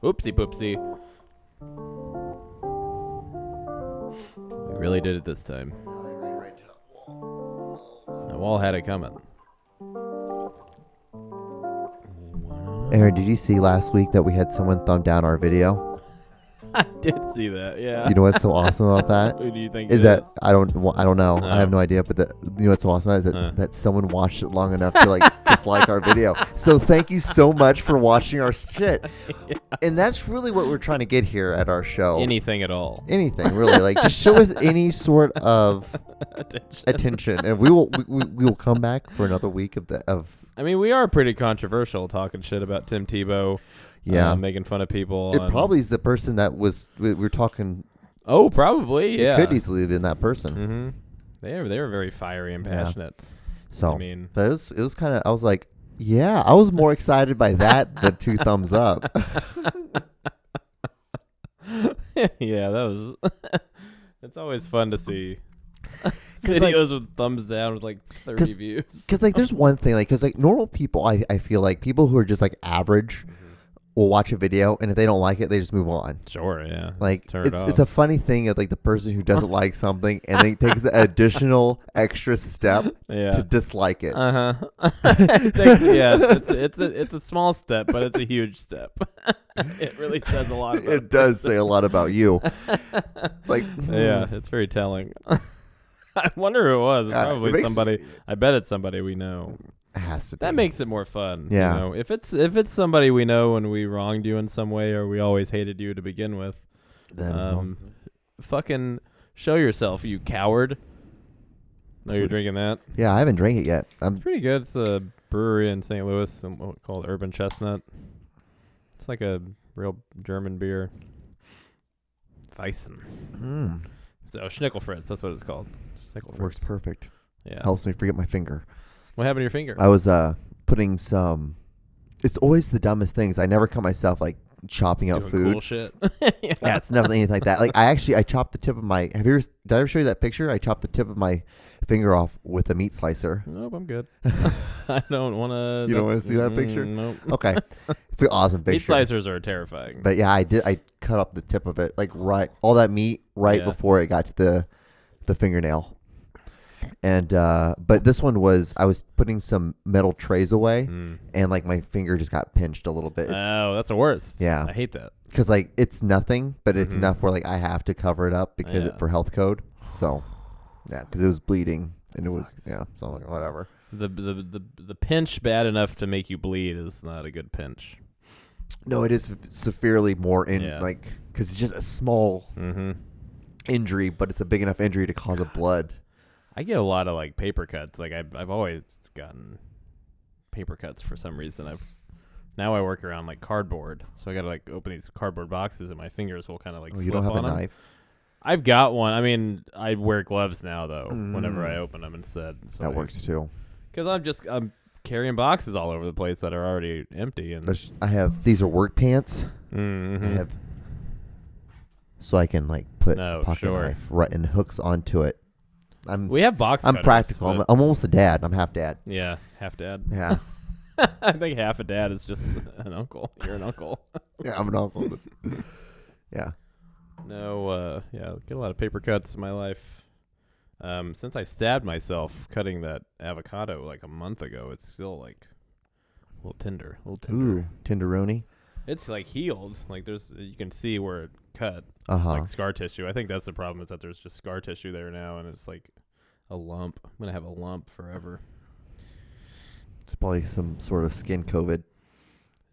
Oopsie poopsie. We really did it this time. The wall had it coming. Aaron, did you see last week that we had someone thumb down our video? I did see that, yeah. You know what's so awesome about that? Who do you think Is it that is? I don't know. I have no idea, but you know what's so awesome about it? That someone watched it long enough to like dislike our video. So thank you so much for watching our shit. Yeah. And that's really what we're trying to get here at our show. Anything at all. Anything really, like just show us any sort of attention, and we will come back for another week of. I mean, we are pretty controversial, talking shit about Tim Tebow. Yeah, making fun of people. It probably is the person that we were talking. Oh, probably. Yeah, it could easily have been that person. Mm-hmm. They were very fiery and passionate. Yeah. So I mean, but it was kind of. I was like, yeah, I was more excited by that than 2 thumbs up. Yeah, that was. It's always fun to see videos with thumbs down with like 30 views. Because like, there's one thing, like, because like normal people, I feel like people who are just like average. Will watch a video, and if they don't like it, they just move on. Sure, yeah. Like turn it off. It's a funny thing of like the person who doesn't like something and then takes the additional extra step to dislike it. It's a small step, but it's a huge step. It really says a lot. It does say a lot about you. It's like yeah, it's very telling. I wonder who it was. It's probably somebody. I bet it's somebody we know. It has to be. That makes it more fun. Yeah. You know? If it's somebody we know and we wronged you in some way or we always hated you to begin with, then fucking show yourself, you coward. No, you're drinking that? Yeah, I haven't drank it yet. It's pretty good. It's a brewery in St. Louis called Urban Chestnut. It's like a real German beer. Weissen. So Schnickelfritz, that's what it's called. Schnickelfritz. Works perfect. Yeah. Helps me forget my finger. What happened to your finger? I was putting some. It's always the dumbest things. I never caught myself like chopping out food. Cool shit. Yeah, it's never anything like that. Like I chopped the tip of my. Did I ever show you that picture? I chopped the tip of my finger off with a meat slicer. Nope, I'm good. I don't want to. You don't want to see that picture? Nope. Okay, it's an awesome picture. Meat slicers are terrifying. But yeah, I did. I cut up the tip of it, like all that meat before it got to the fingernail. And but this one I was putting some metal trays away, and like my finger just got pinched a little bit. That's the worst. Yeah, I hate that because like it's nothing, but it's enough where like I have to cover it up because for health code. So yeah, because it was bleeding and it was so like, whatever. The pinch bad enough to make you bleed is not a good pinch. No, it is severely more like because it's just a small injury, but it's a big enough injury to cause a blood. I get a lot of like paper cuts. Like I've always gotten paper cuts for some reason. Now I work around like cardboard, so I gotta like open these cardboard boxes, and my fingers will kind of like slip on them. You don't have a knife? I've got one. I mean, I wear gloves now though. Whenever I open them instead, so that works too. Because I'm carrying boxes all over the place that are already empty, and these are work pants. Mm-hmm. I have so I can like put a pocket knife right and hooks onto it. We have box I'm cutters, practical. I'm almost a dad. I'm half dad. Yeah, half dad. Yeah. I think half a dad is just an uncle. You're an uncle. Yeah, I'm an uncle. Yeah. No, get a lot of paper cuts in my life. Since I stabbed myself cutting that avocado like a month ago, it's still like a little tender. Ooh, tenderoni. It's like healed. Like you can see where it cut. Like scar tissue. I think that's the problem is that there's just scar tissue there now, and it's like a lump. I'm gonna have a lump forever. It's probably some sort of skin COVID.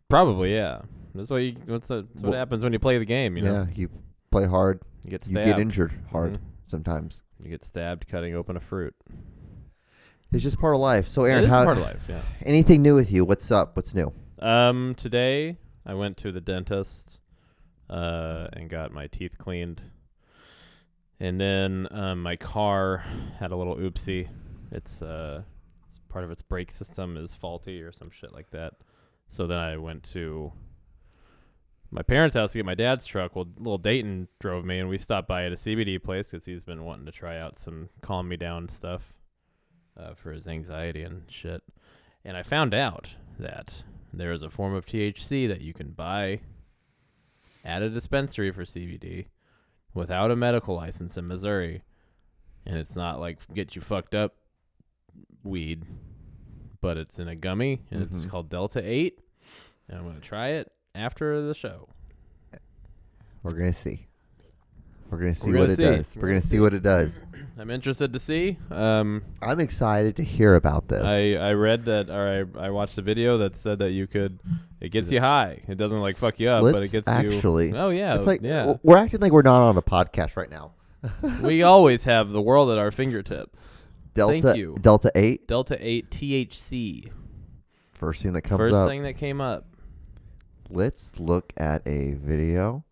Probably, yeah. That's what what happens when you play the game. You know? Yeah, you play hard. You get stabbed. You get injured hard sometimes. You get stabbed cutting open a fruit. It's just part of life. So, Aaron, part of life. Yeah. Anything new with you? What's up? What's new? Today I went to the dentist. And got my teeth cleaned. And then my car had a little oopsie. It's part of its brake system is faulty or some shit like that. So then I went to my parents' house to get my dad's truck. Well, little Dayton drove me, and we stopped by at a CBD place because he's been wanting to try out some calm me down stuff for his anxiety and shit. And I found out that there is a form of THC that you can buy at a dispensary for CBD without a medical license in Missouri, and it's not like get you fucked up weed, but it's in a gummy, and it's called Delta 8, and I'm going to try it after the show. We're going to see. We're going to see what it does. We're going to see what it does. I'm interested to see. I'm excited to hear about this. I read that, or I watched a video that said that it gets you high. It doesn't like fuck you up, but it gets you. Oh yeah, it's like we're acting like we're not on a podcast right now. We always have the world at our fingertips. Thank you. Delta 8. Delta 8 THC. First thing that comes up. First thing that came up. Let's look at a video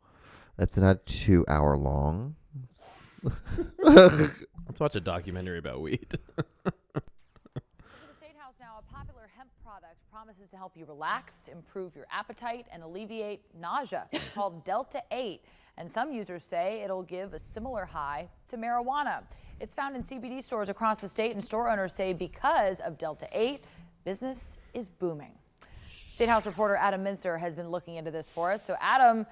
that's not 2 hour long. Let's watch a documentary about weed. The State House now, a popular hemp product promises to help you relax, improve your appetite, and alleviate nausea, called Delta 8. And some users say it'll give a similar high to marijuana. It's found in CBD stores across the state, and store owners say because of Delta 8, business is booming. State House reporter Adam Mincer has been looking into this for us. So Adam,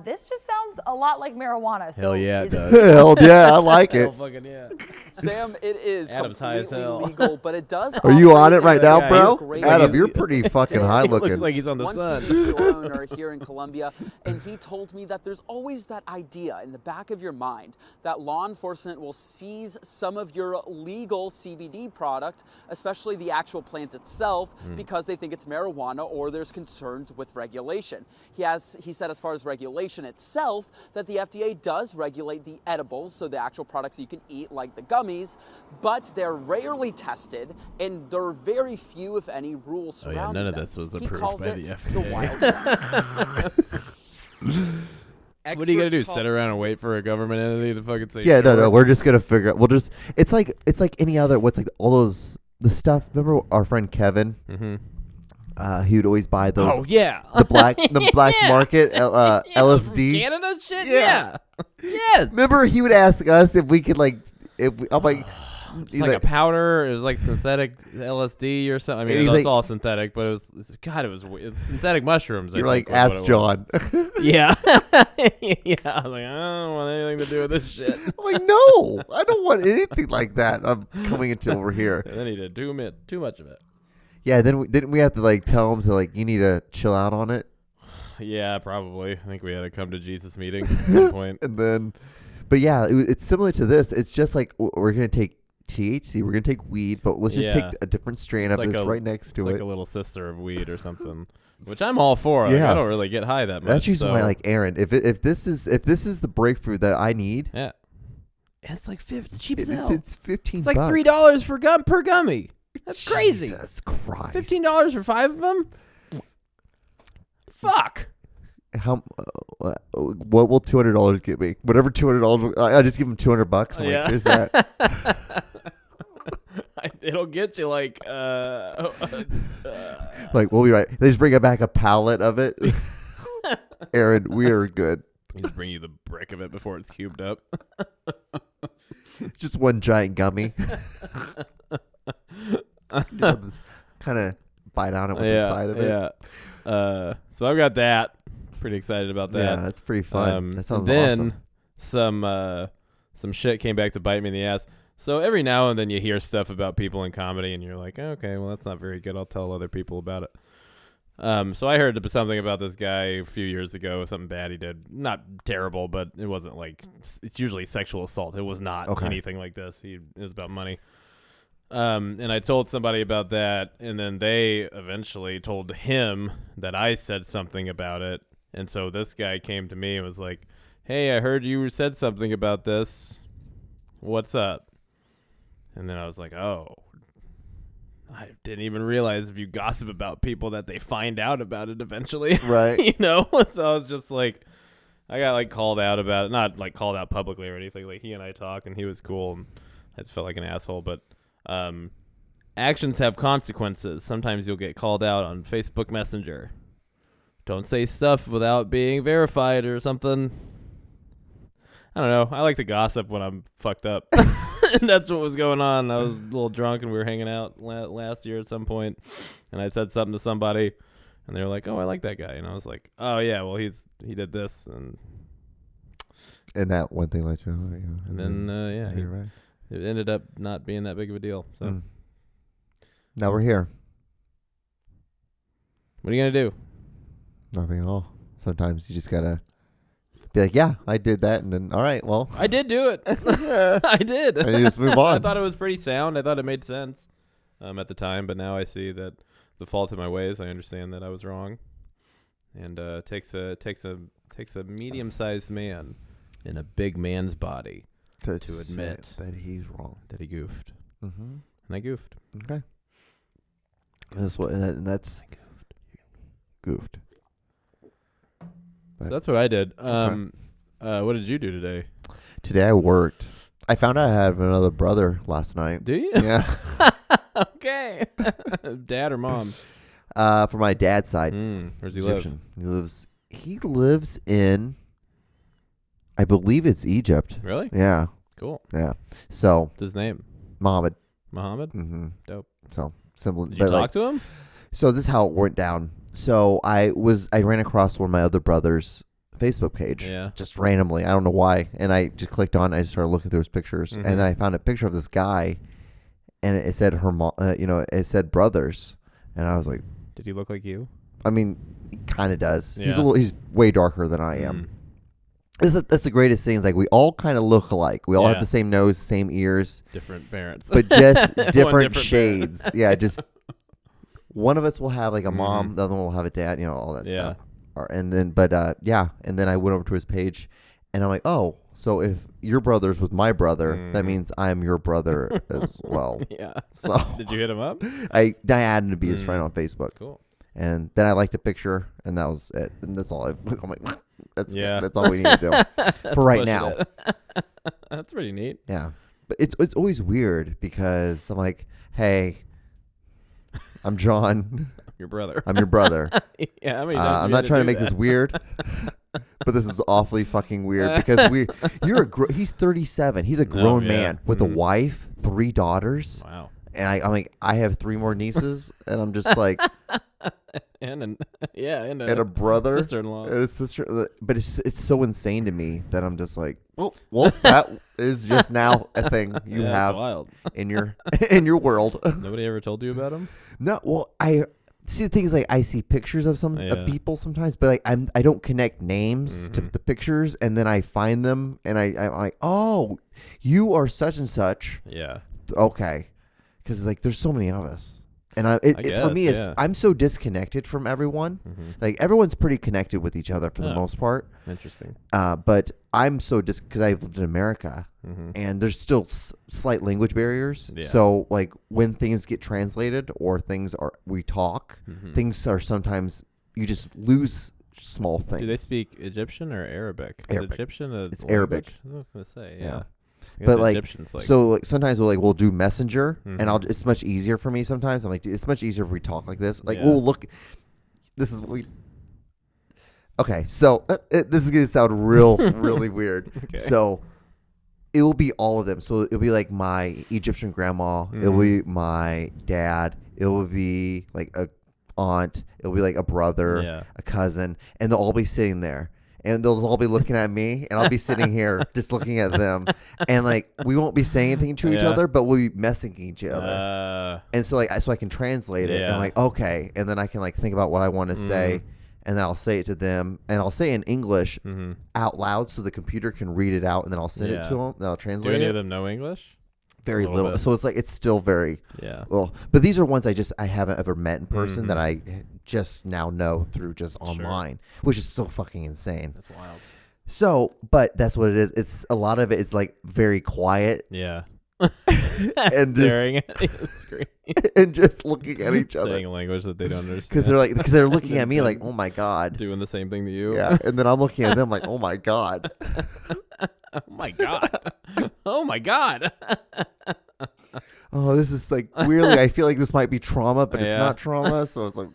this just sounds a lot like marijuana. So hell yeah, it does. Hell yeah, I like it. Hell fucking yeah. Sam, it is Adam's high as completely hell. legal, but it does. Are you on it right now, Yeah, bro? great Adam, idea. you're pretty fucking high He looking. looks like he's on the One sun. CBD store owner here in Columbia, and he told me that there's always that idea in the back of your mind that law enforcement will seize some of your legal CBD product, especially the actual plant itself, because they think it's marijuana or there's concerns with regulation. He said as far as regulation itself, that the FDA does regulate the edibles, so the actual products you can eat like the gummies, but they're rarely tested, and there are very few, if any, rules surrounding none of them. this was He approved calls by it the the FDA. Wild West. What are you gonna do? Sit around and wait for a government entity to fucking say? Yeah, sure? no. We're just gonna figure out. We'll just. It's like any other. What's like all those the stuff. Remember our friend Kevin? Mm-hmm. He would always buy those. Oh yeah. The black market LSD. Canada shit. Yeah. Yes. Remember he would ask us if we could I'm like. It's he's like a powder. It was like synthetic LSD or something. I mean, He's it's like- all synthetic, but it was synthetic mushrooms. You're I like, think, was ask what it John. was. Yeah. Yeah. I was like, I don't want anything to do with this shit. I'm like, no, I don't want anything like that. I'm coming into over here. And then he did too much of it. Yeah, then didn't we have to like tell him to like you need to chill out on it, Yeah, probably. I think we had a come to Jesus meeting at some point. and then, but yeah, it's similar to this. It's just like we're gonna take THC, we're gonna take weed, but let's just take a different strain of like this right next to It's it. like a little sister of weed or something, which I'm all for. Like, Yeah. I don't really get high that much. That's usually so. why, like Aaron, if this is the breakthrough that I need, Yeah. It's like it's cheap as it's hell. it's $15. It's like $3 for per gummy. That's crazy. Jesus Christ! $15 for 5 of them. Fuck. How? What will $200 get me? Whatever $200, I just give him $200. I'm like, here's that. It'll get you like Like we'll be right. They just bring back a pallet of it. Aaron, we are good. He just bring you the brick of it before it's cubed up. Just one giant gummy. Just kind of bite on it with the side of it. Yeah. So I've got that. Pretty excited about that. Yeah, that's pretty fun. That sounds then awesome. some shit came back to bite me in the ass. So every now and then you hear stuff about people in comedy and you're like, okay, well, that's not very good. I'll tell other people about it. So I heard something about this guy a few years ago, something bad he did. Not terrible, but it wasn't like, it's usually sexual assault. It was not anything like this. It was about money. And I told somebody about that, and then they eventually told him that I said something about it. And so this guy came to me and was like, hey, I heard you said something about this. What's up? And then I was like, oh, I didn't even realize if you gossip about people that they find out about it eventually. Right. You know? So I was just like, I got like called out about it. Not like called out publicly or anything. Like he and I talk and he was cool and I just felt like an asshole. But actions have consequences. Sometimes you'll get called out on Facebook Messenger. Don't say stuff without being verified or something. I don't know. I like to gossip when I'm fucked up. And that's what was going on. I was a little drunk and we were hanging out last year at some point, and I said something to somebody, and And they were like, "Oh, I like that guy." And I was like, "Oh yeah, well he did this." And that one thing led to another. And then you're right. it ended up not being that big of a deal. So now we're here. What are you gonna do? Nothing at all. Sometimes you just gotta be like, yeah, I did that, and then all right, well, I did do it. I did. And you just move on. I thought it was pretty sound. I thought it made sense at the time, but now I see that the fault of my ways. I understand that I was wrong, and takes a medium-sized man in a big man's body to admit that he's wrong, that he goofed, and I goofed. Okay, and that's goofed. So that's what I did. Okay. What did you do today? Today I worked. I found out I had another brother last night. Do you? Yeah. Okay. Dad or mom? For my dad's side. Where's he Egyptian. He lives in, I believe it's Egypt. Really? Yeah. Cool. Yeah. So. What's his name? Mohammed. Mohammed? Mm-hmm. Dope. So simple. Did you talk to him? So this is how it went down. So I ran across one of my other brother's Facebook page. Yeah. Just randomly. I don't know why. And I just clicked on it. I just started looking through his pictures. And then I found a picture of this guy. And it said it said brothers. And I was like, did he look like you? I mean, he kind of does. Yeah. He's way darker than I am. That's the greatest thing. Is like we all kind of look alike. We all have the same nose, same ears. Different parents. But just different different shades. Yeah, just one of us will have like a mom, the other one will have a dad, all that stuff. And then and then I went over to his page and I'm like, "Oh, so if your brother's with my brother, that means I'm your brother as well." Yeah. So did you hit him up? I added him to be his friend on Facebook. Cool. And then I liked the picture, and that was it. And that's all. I'm like, that's good. That's all we need to do for right now. That's pretty neat. Yeah, but it's always weird because I'm like, hey, I'm John. Your brother. I'm your brother. Yeah, I mean, I'm not trying to make this weird, but this is awfully fucking weird because he's 37. He's a grown man with a wife, 3 daughters. Wow. And I'm like, I have 3 more nieces, and I'm just like, and a brother, sister-in-law, and a sister. But it's so insane to me that I'm just like, well, that is just now a thing you have wild. in your world. Nobody ever told you about him? No, well, I see the things like I see pictures of some people sometimes, but like I don't connect names to the pictures, and then I find them, and I'm like, oh, you are such and such. Yeah. Okay. Because like there's so many of us, and for me, I'm so disconnected from everyone. Like everyone's pretty connected with each other for the most part. Interesting. But I'm so because I've lived in America, and there's still slight language barriers. Yeah. So like when things get translated or we talk, things are sometimes you just lose small things. Do they speak Egyptian or Arabic? Arabic. Egyptian? It's Arabic. I was gonna say yeah. But like, so like sometimes we'll do Messenger, and it's much easier for me sometimes. I'm like, dude, it's much easier if we talk like this. Like, we'll look. This is what we. Okay, so this is gonna sound really weird. Okay. So it will be all of them. So it'll be like my Egyptian grandma. It will be my dad. It will be like a aunt. It will be like a brother, a cousin, and they'll all be sitting there. And they'll all be looking at me, and I'll be sitting here just looking at them, and like we won't be saying anything to each other, but we'll be messaging each other. And so I can translate it. And I'm like, okay, and then I can like think about what I want to say, and then I'll say it to them, and I'll say it in English out loud so the computer can read it out, and then I'll send it to them, and I'll translate it. Do any of them know English? Very little. So it's like it's still very well. But these are ones I haven't ever met in person that I just now know through just online, which is so fucking insane. That's wild. So, but that's what it is. It's a lot of it is like very quiet. Yeah. And staring at the screen and just looking at each other, saying a language that they don't understand. Because they're looking at me like, oh my god, doing the same thing to you. Yeah, and then I'm looking at them like, oh my god. Oh my god. Oh my god. Oh, this is like weirdly. I feel like this might be trauma, but it's not trauma. So it's like,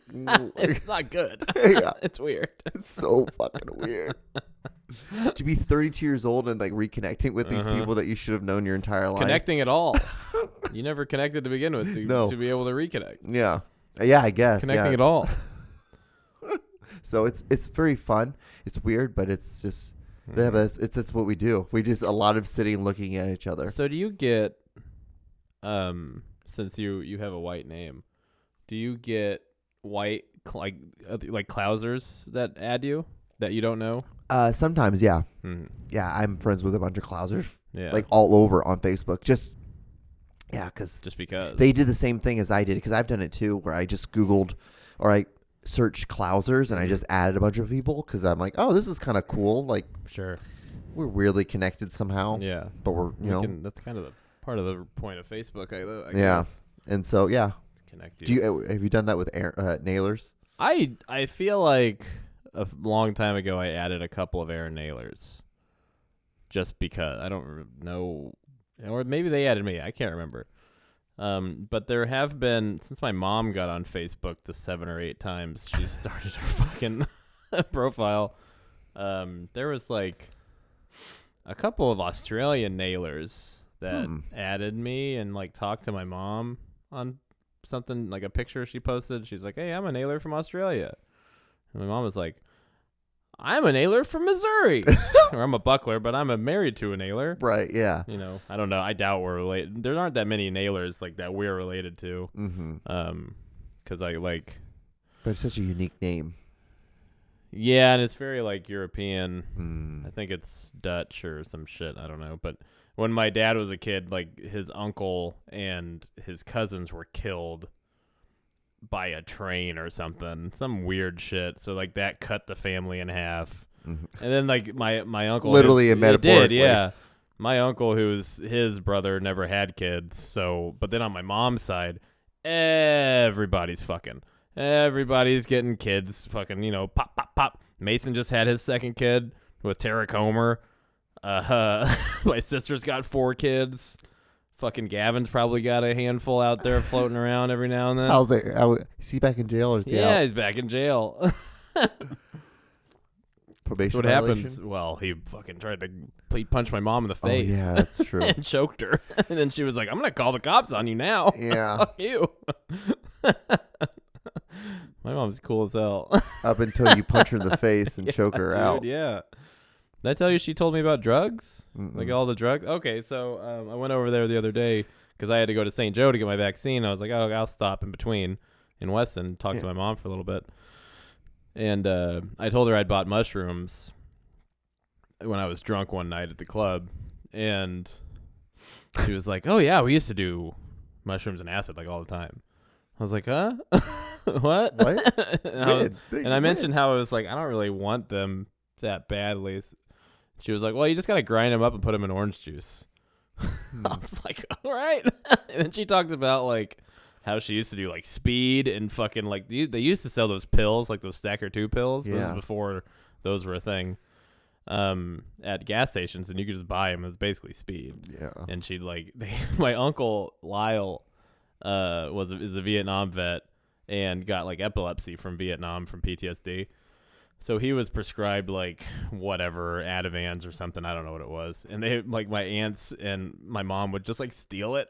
it's not good. Yeah, it's weird. It's so fucking weird to be 32 years old and like reconnecting with these people that you should have known your entire life. Connecting at all. You never connected to begin with to be able to reconnect. Yeah, I guess connecting at all. So it's very fun. It's weird, but it's just it's what we do. We just a lot of sitting and looking at each other. So do you get, since you have a white name, do you get white like Klausers that add you that you don't know? Sometimes, yeah. Mm-hmm. Yeah, I'm friends with a bunch of Klausers, Yeah. like all over on Facebook. Just because they did the same thing as I did. Because I've done it too, where I just Googled or I searched Klausers and I just added a bunch of people because I'm like, oh, this is kind of cool. Like, sure, we're weirdly connected somehow. Yeah, but we're that's kind of part of the point of Facebook. I guess. And so connect you. Have you done that with nailers? I feel like a long time ago I added a couple of Aaron nailers, just because I don't know, or maybe they added me. I can't remember. But there have been, since my mom got on Facebook the 7 or 8 times she started her fucking profile. There was like a couple of Australian nailers that added me and like talked to my mom on something, like a picture she posted. She's like, "Hey, I'm a nailer from Australia." And my mom was like, "I'm a nailer from Missouri." Or I'm a buckler, but I'm married to a nailer. Right, yeah. You know, I don't know. I doubt we're related. There aren't that many nailers like that we're related to. Mm-hmm. Because I like... But it's such a unique name. Yeah, and it's very like European. I think it's Dutch or some shit. I don't know. But when my dad was a kid, like his uncle and his cousins were killed by a train or something, some weird shit. So like that cut the family in half. And then like my uncle, literally and metaphorically, yeah. My uncle, his brother, never had kids. So, but then on my mom's side, everybody's fucking. Everybody's getting kids. Fucking, you know, pop, pop, pop. Mason just had his second kid with Tara Comer. My sister's got 4 kids. Fucking Gavin's probably got a handful out there floating around every now and then. How's it? Is he back in jail or is he out? He's back in jail. Probation what violation? happens? Well, he fucking he punched my mom in the face. Oh, yeah, that's true. And choked her. And then she was like, "I'm gonna call the cops on you now." Yeah. Fuck you. My mom's cool as hell. Up until you punch her in the face and choke her dude, out. Yeah. Did I tell you she told me about drugs? Mm-mm. Like all the drugs? Okay, so I went over there the other day because I had to go to St. Joe to get my vaccine. I was like, oh, I'll stop in between in Weston, talk to my mom for a little bit. And I told her I'd bought mushrooms when I was drunk one night at the club. And she was like, oh, yeah, we used to do mushrooms and acid like all the time. I was like, huh? What? And I mentioned how I was like, I don't really want them that badly. She was like, well, you just got to grind them up and put them in orange juice. I was like, all right. And then she talked about like how she used to do like speed and fucking like they used to sell those pills, like those Stacker 2 pills. This was before those were a thing at gas stations, and you could just buy them. It was basically speed. Yeah. And she'd like, my uncle Lyle is a Vietnam vet and got like epilepsy from Vietnam from PTSD. So he was prescribed like whatever Ativans or something. I don't know what it was. And they like my aunts and my mom would just like steal it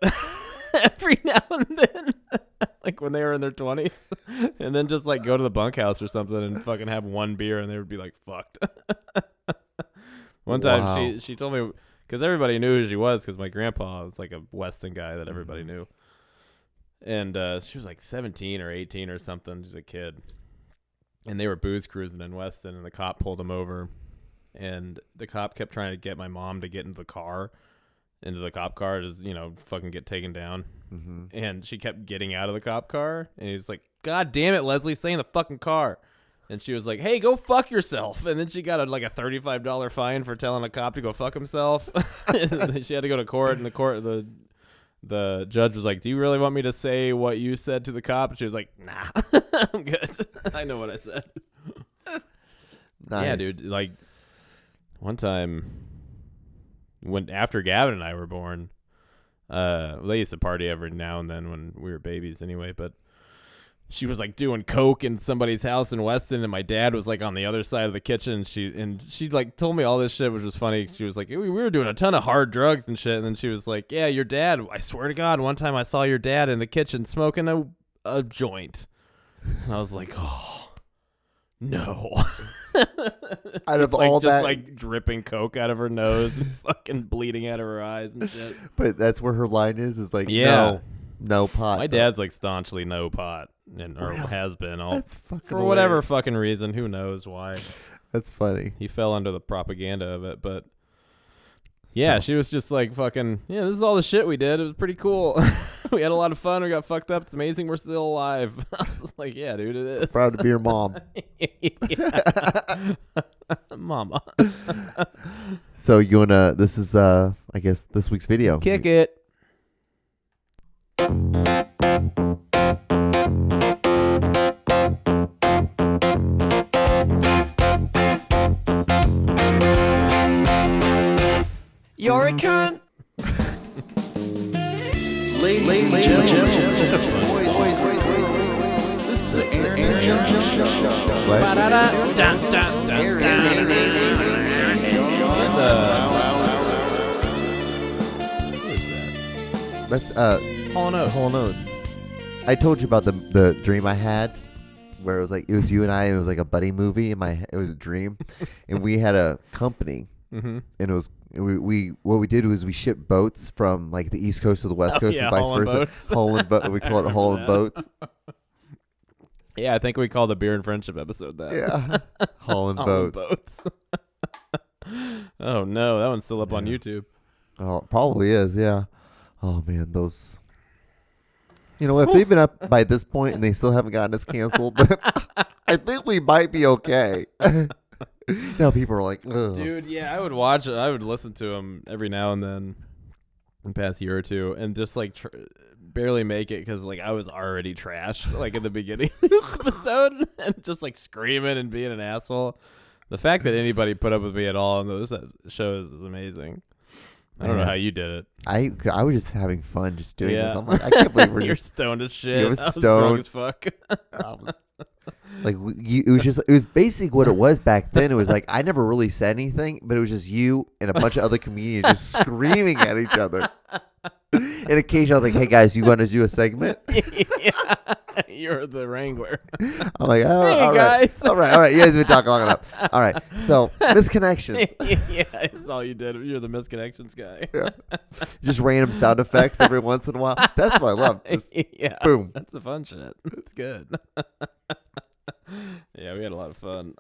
every now and then, like when they were in their 20s, and then just like go to the bunkhouse or something and fucking have one beer, and they would be like fucked. One time she told me, because everybody knew who she was, because my grandpa was like a Weston guy that everybody knew. And she was like 17 or 18 or something. She's a kid. And they were booze cruising in Weston, and the cop pulled them over. And the cop kept trying to get my mom to get into the cop car, to, you know, fucking get taken down. Mm-hmm. And she kept getting out of the cop car. And he's like, God damn it, Leslie, stay in the fucking car. And she was like, hey, go fuck yourself. And then she got a $35 fine for telling a cop to go fuck himself. And she had to go to court, and the judge was like, do you really want me to say what you said to the cop? And she was like, nah, I'm good. I know what I said. Nice. Yeah, dude. Like, one time, after Gavin and I were born, they used to party every now and then when we were babies anyway, but she was like doing coke in somebody's house in Weston, and my dad was like on the other side of the kitchen. She like told me all this shit, which was funny. She was like, we were doing a ton of hard drugs and shit. And then she was like, yeah, your dad, I swear to God, one time I saw your dad in the kitchen smoking a joint. And I was like, oh, No. Out of It's like all just that, like dripping coke out of her nose and fucking bleeding out of her eyes and shit. but that's where her line is like, Yeah. no pot. My dad's like staunchly no pot, or Really? has been all That's fucking for whatever hilarious. fucking reason. Who knows why? That's funny. He fell under the propaganda of it, but yeah, So- she was just like fucking. Yeah, this is all the shit we did. It was pretty cool. We had a lot of fun. We got fucked up. It's amazing we're still alive. I was like, yeah, dude, it is. Proud to be your mom. Mama. So you wanna? This is I guess this week's video. Kick it. You're a cunt. Ladies and gentlemen, boys, this is the Aaron Jones Show. What? Who is that? That's Hall & Oates. Whole Notes. I told you about the dream I had, where it was you and I. And it was like a buddy movie. It was a dream, and we had a company. Mm-hmm. And it was we what we did was we shipped boats from like the East Coast to the West Coast and vice hauling versa. boats. Hauling boat. We call it hauling boats. Yeah, I think we called the Beer and Friendship episode that. Yeah, hauling Hauling boats. boats. Oh no, that one's still up on YouTube. Oh, it probably is. Yeah. Oh man, those. You know, if they've been up by this point and they still haven't gotten us canceled, I think we might be okay. Now people are like, ugh. Dude, yeah, I would listen to him every now and then in the past year or two and just like barely make it because like I was already trashed like in the beginning of the episode and just like screaming and being an asshole. The fact that anybody put up with me at all on those shows is amazing. I don't know Man. how you did it. I was just having fun just doing Yeah. this. I'm like, I can't believe we're You're just stoned as shit. You was I was stoned. drunk as fuck. I was- like it was basically what it was back then. It was like I never really said anything, but it was just you and a bunch of other comedians just screaming at each other. And occasionally, I'm like, "Hey guys, you want to do a segment?" Yeah. You're the wrangler. I'm like, "Oh, Hey, all right, guys." all right. You guys have been talking long enough. All right, so misconnections, Yeah, that's all you did. You're the misconnections guy. just random sound effects every once in a while. That's what I love. Just Yeah. boom. That's the fun shit. It's good. Yeah, we had a lot of fun.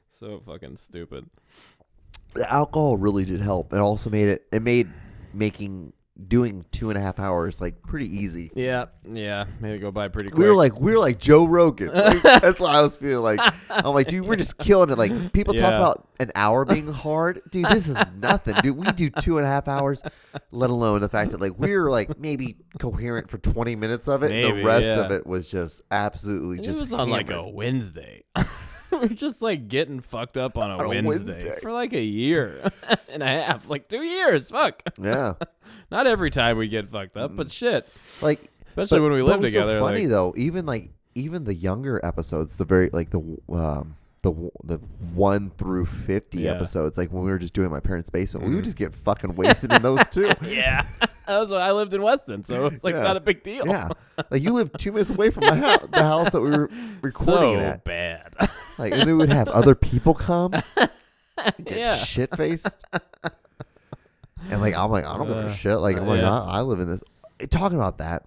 So fucking stupid. The alcohol really did help. It also made doing 2.5 hours like pretty easy. Yeah, made it go by pretty quick. We were like Joe Rogan. Like, that's what I was feeling like. I'm like, dude, we're just killing it. Like people talk Yeah. about an hour being hard. Dude, this is nothing. Dude, we do 2.5 hours, let alone the fact that like we're like maybe coherent for 20 minutes of it. Maybe, the rest yeah. of it was just absolutely it just was on like a hammered. Wednesday. We're just like getting fucked up on On a a Wednesday Wednesday. for like a year and a half, like 2 years. Fuck. Yeah. Not every time we get fucked up, but shit. Like Especially when we but live it was together. So funny like, though, even the younger episodes, the very like the 1 through 50 Yeah. episodes, like when we were just doing my parents' basement, we would just get fucking wasted in those too. yeah. That's why I lived in Weston, so it's like Yeah. not a big deal. Yeah, like you live 2 minutes away from my house, the house that we were recording So it at. bad. Like, and then we'd have other people come, get Yeah. shit faced, and like I'm like I don't give a shit. Like I'm like Yeah. I live in this. Talking about that,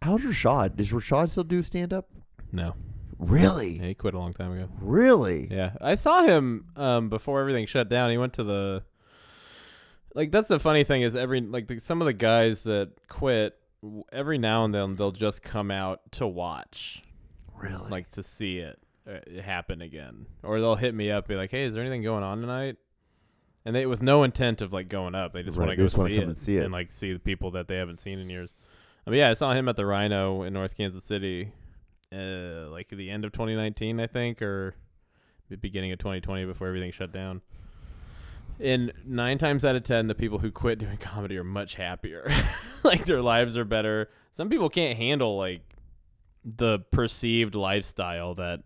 how's Rashad? Does Rashad still do stand up? No. Really? Yeah, he quit a long time ago. Really? Yeah. I saw him before everything shut down. He went to the like that's the funny thing is some of the guys that quit every now and then they'll just come out to watch. Really? Like to see it happen again. Or they'll hit me up and be like, "Hey, is there anything going on tonight?" And they with no intent of like going up. They just Right, want they to just go wanna see come and see it. and like see the people that they haven't seen in years. I mean, yeah, I saw him at the Rhino in North Kansas City like at the end of 2019, I think, or the beginning of 2020 before everything shut down. And 9 times out of 10, the people who quit doing comedy are much happier. Like their lives are better. Some people can't handle like the perceived lifestyle that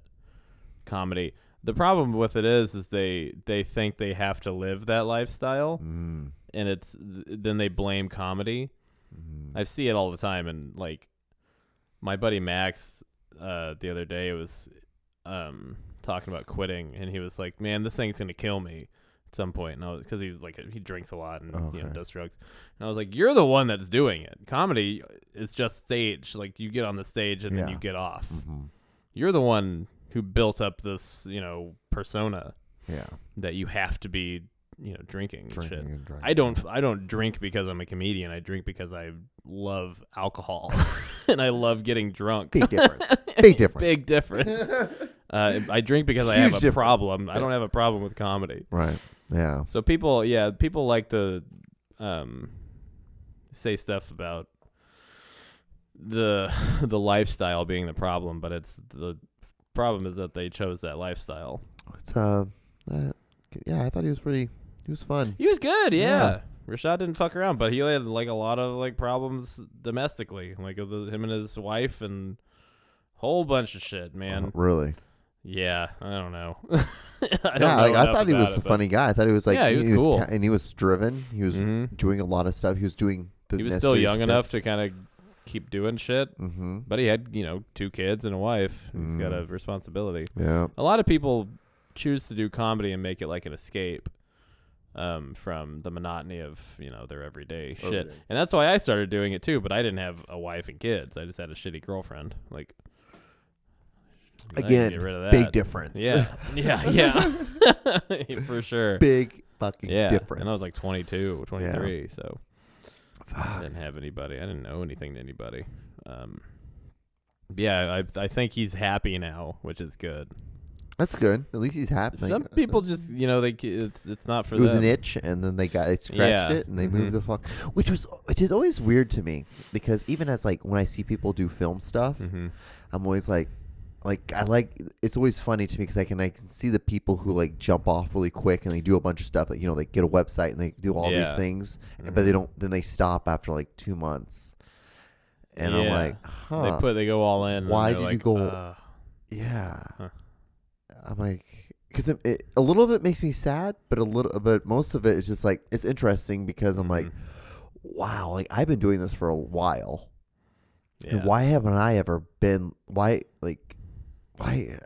comedy. The problem with it is they think they have to live that lifestyle, and then they blame comedy. I see it all the time, and like my buddy Max the other day. It was talking about quitting, and he was like, "Man, this thing's gonna kill me at some point." And because he's like he drinks a lot and does drugs. And I was like, "You're the one that's doing it. Comedy is just stage. Like you get on the stage and then you get off. Mm-hmm. You're the one who built up this persona that you have to be." Drinking shit. And driving. I don't drink because I'm a comedian. I drink because I love alcohol and I love getting drunk. Big difference. Big difference. Big difference. I drink because I have a problem. I don't have a problem with comedy. Right. Yeah. So people like to say stuff about the lifestyle being the problem, but it's the problem is that they chose that lifestyle. It's I thought he was fun. He was good, yeah. Rashad didn't fuck around, but he had like a lot of like problems domestically, like with him and his wife and whole bunch of shit, man. Really? Yeah, I don't know. I thought he was a funny guy. I thought he was like he was cool. And he was driven. He was doing a lot of stuff. He was doing he was still young enough to kind of keep doing shit, but he had 2 kids and a wife. He's got a responsibility. Yeah. A lot of people choose to do comedy and make it like an escape from the monotony of their everyday shit, and that's why I started doing it too. But I didn't have a wife and kids. I just had a shitty girlfriend. Like again, get rid of that. Big difference. Yeah, for sure. Big fucking difference. And I was like 22, 23, so I didn't have anybody. I didn't know anything to anybody. I think he's happy now, which is good. That's good. At least he's happy. Some people just, it's not for them. It was an itch, and then they scratched it, and they moved the fuck. Which is always weird to me, because even as like when I see people do film stuff, I'm always like it's always funny to me because I can see the people who like jump off really quick and they do a bunch of stuff that they get a website and they do all these things, but they don't. Then they stop after like 2 months, and I'm like, they go all in. Why did you go? I'm like, because a little of it makes me sad, but most of it is just like it's interesting because I'm like, wow, like I've been doing this for a while, and why haven't I ever been? Why I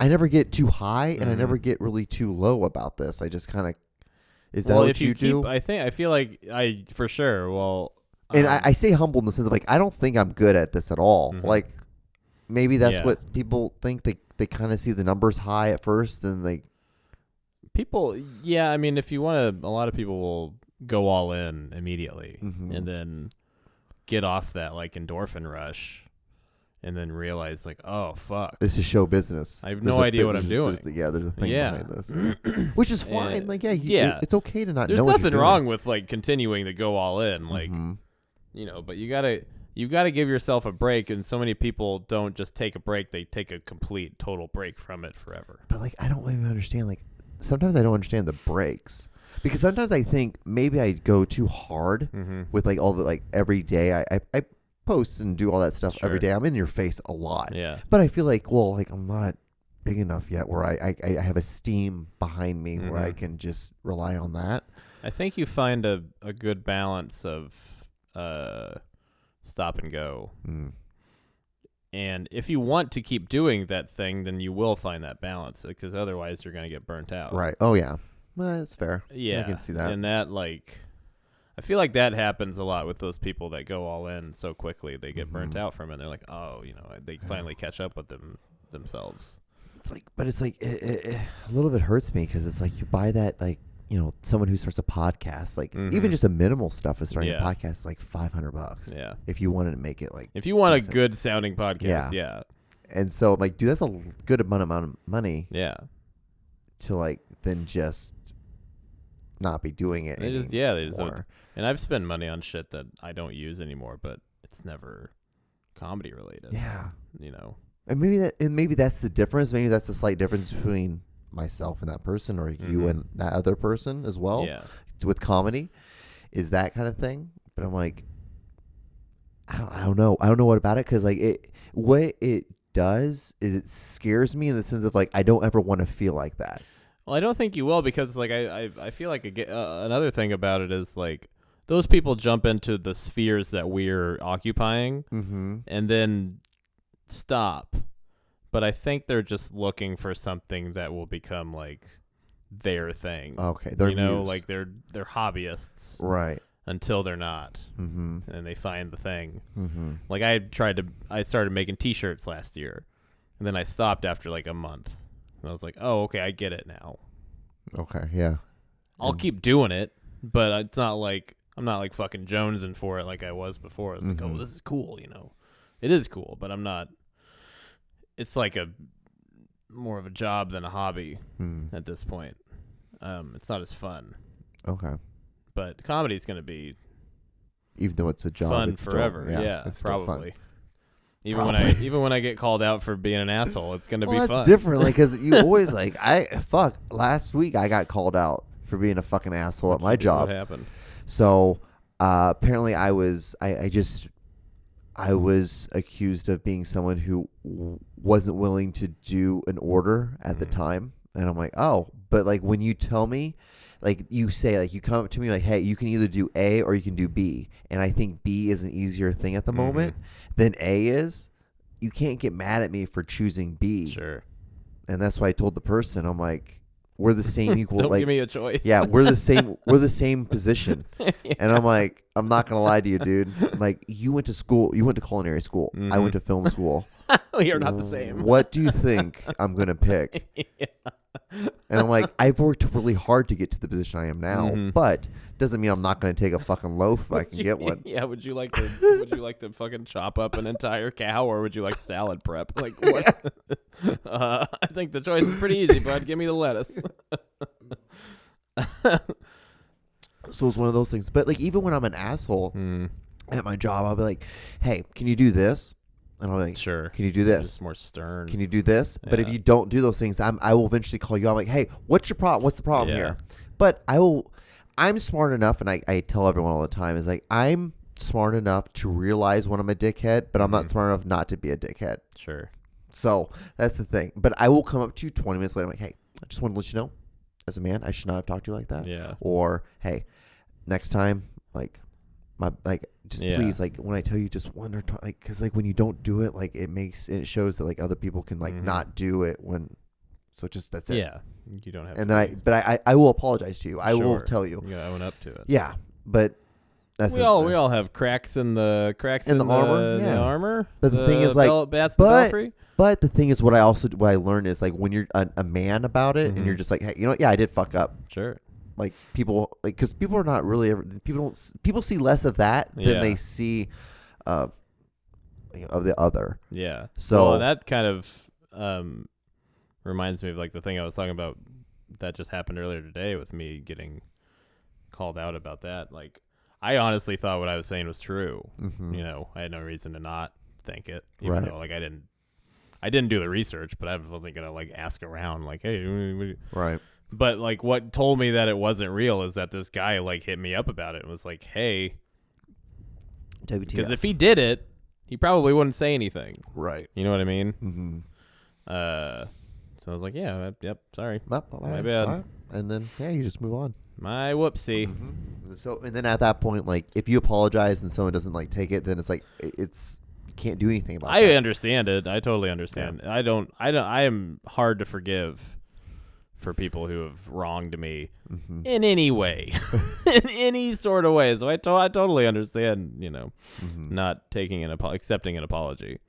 never get too high and I never get really too low about this. I just kind of is that what you do? I feel like I for sure. Well, and I say humble in the sense of like I don't think I'm good at this at all. Like maybe that's what people think. They kind of see the numbers high at first, and I mean, if you want to, a lot of people will go all in immediately and then get off that like endorphin rush and then realize like, oh fuck, this is show business. I have no idea what I'm doing. There's a thing behind this, which is fine. Like it's okay to not know. There's nothing wrong with like continuing to go all in, like but you've got to give yourself a break, and so many people don't just take a break. They take a complete, total break from it forever. But, like, I don't even understand. Like, sometimes I don't understand the breaks. Because sometimes I think maybe I go too hard with, like, all the, like, every day. I post and do all that stuff every day. I'm in your face a lot. Yeah. But I feel like, well, like, I'm not big enough yet where I have a steam behind me where I can just rely on that. I think you find a good balance of stop and go. And if you want to keep doing that thing, then you will find that balance, because otherwise you're going to get burnt out. Right. Oh, yeah. Well, that's fair. Yeah. I can see that. And that, like, I feel like that happens a lot with those people that go all in so quickly. They get burnt out from it. And they're like, oh, they finally catch up with themselves. It's like, but it's like, it a little bit hurts me because it's like you buy that, like, someone who starts a podcast, like even just the minimal stuff of starting a podcast is like $500. Yeah. If you wanted to make it like, if you want decent. A good sounding podcast, yeah. And so I'm like, dude, that's a good amount of money. Yeah. To like then just not be doing it. They just and I've spent money on shit that I don't use anymore, but it's never comedy related. Yeah. And maybe that's the difference. Maybe that's the slight difference between myself and that person, or you and that other person as well. Yeah. With comedy, is that kind of thing. But I'm like, I don't know. I don't know what about it, because like what it does is it scares me in the sense of like I don't ever want to feel like that. Well, I don't think you will, because like I feel like another thing about it is like those people jump into the spheres that we're occupying, and then stop, but I think they're just looking for something that will become like their thing. Okay, they're like they're hobbyists, right until they're not, mm-hmm and they find the thing. mm-hmm Like I started making T-shirts last year, and then I stopped after like a month. And I was like, oh, okay, I get it now. okay, yeah, I'll keep doing it, but it's not like I'm not like fucking jonesing for it like I was before. I was like, oh, this is cool, It is cool, but I'm not. It's like a more of a job than a hobby at this point. It's not as fun. Okay. But comedy's going to be even though it's a job, fun it's forever. Still, Yeah, it's still probably. Fun. Even when I get called out for being an asshole, it's going to be that's fun. different, like, because you always like last week I got called out for being a fucking asshole at my job. What happened? So apparently I was accused of being someone who wasn't willing to do an order at the time, and I'm like, oh, but like when you tell me, like you say, like you come up to me like, hey, you can either do A or you can do B, and I think B is an easier thing at the moment than A is. You can't get mad at me for choosing B. Sure. And that's why I told the person, I'm like, we're the same equal. Don't like, give me a choice. Yeah, we're the same. We're the same position. Yeah. And I'm like, I'm not gonna lie to you, dude. Like, you went to school. You went to culinary school. I went to film school. You're not the same. What do you think I'm gonna pick? Yeah. And I'm like, I've worked really hard to get to the position I am now, but doesn't mean I'm not gonna take a fucking loaf if I can get one. Yeah. Would you like to fucking chop up an entire cow, or would you like salad prep? Like what? I think the choice is pretty easy, bud. Give me the lettuce. So it's one of those things. But like, even when I'm an asshole at my job, I'll be like, hey, can you do this? And I'll be like, sure. Can you do this? Just more stern. Can you do this? Yeah. But if you don't do those things, I will eventually call you. I'm like, hey, what's your problem? What's the problem Yeah. here? But I'm smart enough, and I tell everyone all the time, is like, I'm smart enough to realize when I'm a dickhead, but I'm not smart enough not to be a dickhead. Sure. So that's the thing. But I will come up to you 20 minutes later. I'm like, hey, I just want to let you know, as a man, I should not have talked to you like that. Yeah. Or, hey, next time, please, like, when I tell you, just wonder, like, because like when you don't do it, like it shows that like other people can like not do it when. So just that's it. Yeah. You don't have. And to then I will apologize to you. I will Sure. tell you. You gotta own up to it. Yeah, but that's We all have cracks in the armor. The Yeah. armor. But the thing is, like, bats but- the belfry. But the thing is, what I learned is, like, when you're a man about it, and you're just like, hey, you know what? Yeah, I did fuck up. Sure. Like, people, like, because people are not really ever, people see less of that than Yeah. they see of the other. Yeah. So- well, that kind of reminds me of like the thing I was talking about that just happened earlier today with me getting called out about that. Like, I honestly thought what I was saying was true. Mm-hmm. I had no reason to not think it, even Right. though like I didn't do the research, but I wasn't gonna like ask around like, hey, Right. But like what told me that it wasn't real is that this guy like hit me up about it and was like, hey, WTF. because if he did it, he probably wouldn't say anything. Right. You know what I mean? Mm-hmm. So I was like, yeah, yep, sorry. My bad. Right. And then, yeah, you just move on. My whoopsie. Mm-hmm. So, and then at that point, like, if you apologize and someone doesn't like take it, then it's like, you can't do anything about I that. understand it. I totally understand. Yeah. I am hard to forgive for people who have wronged me in any way, in any sort of way. So I totally understand, not taking accepting an apology.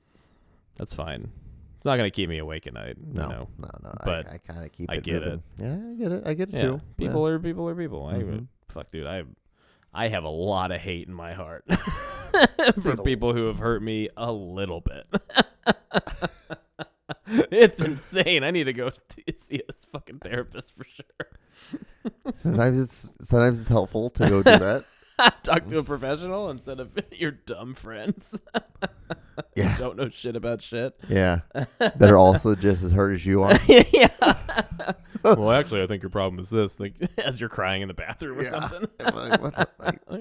That's fine. It's not going to keep me awake at night. No. But I kind of keep I it get moving. it. Yeah, I get it Yeah. too. People are people. Mhm. Fuck, dude. I have a lot of hate in my heart for people who have hurt me a little bit. It's insane. I need to go see a fucking therapist for sure. Sometimes it's helpful to go do that. Talk to a professional instead of your dumb friends. Yeah. Who don't know shit about shit. Yeah. That are also just as hurt as you are. Yeah. Well, actually, I think your problem is this. Like, as you're crying in the bathroom or something.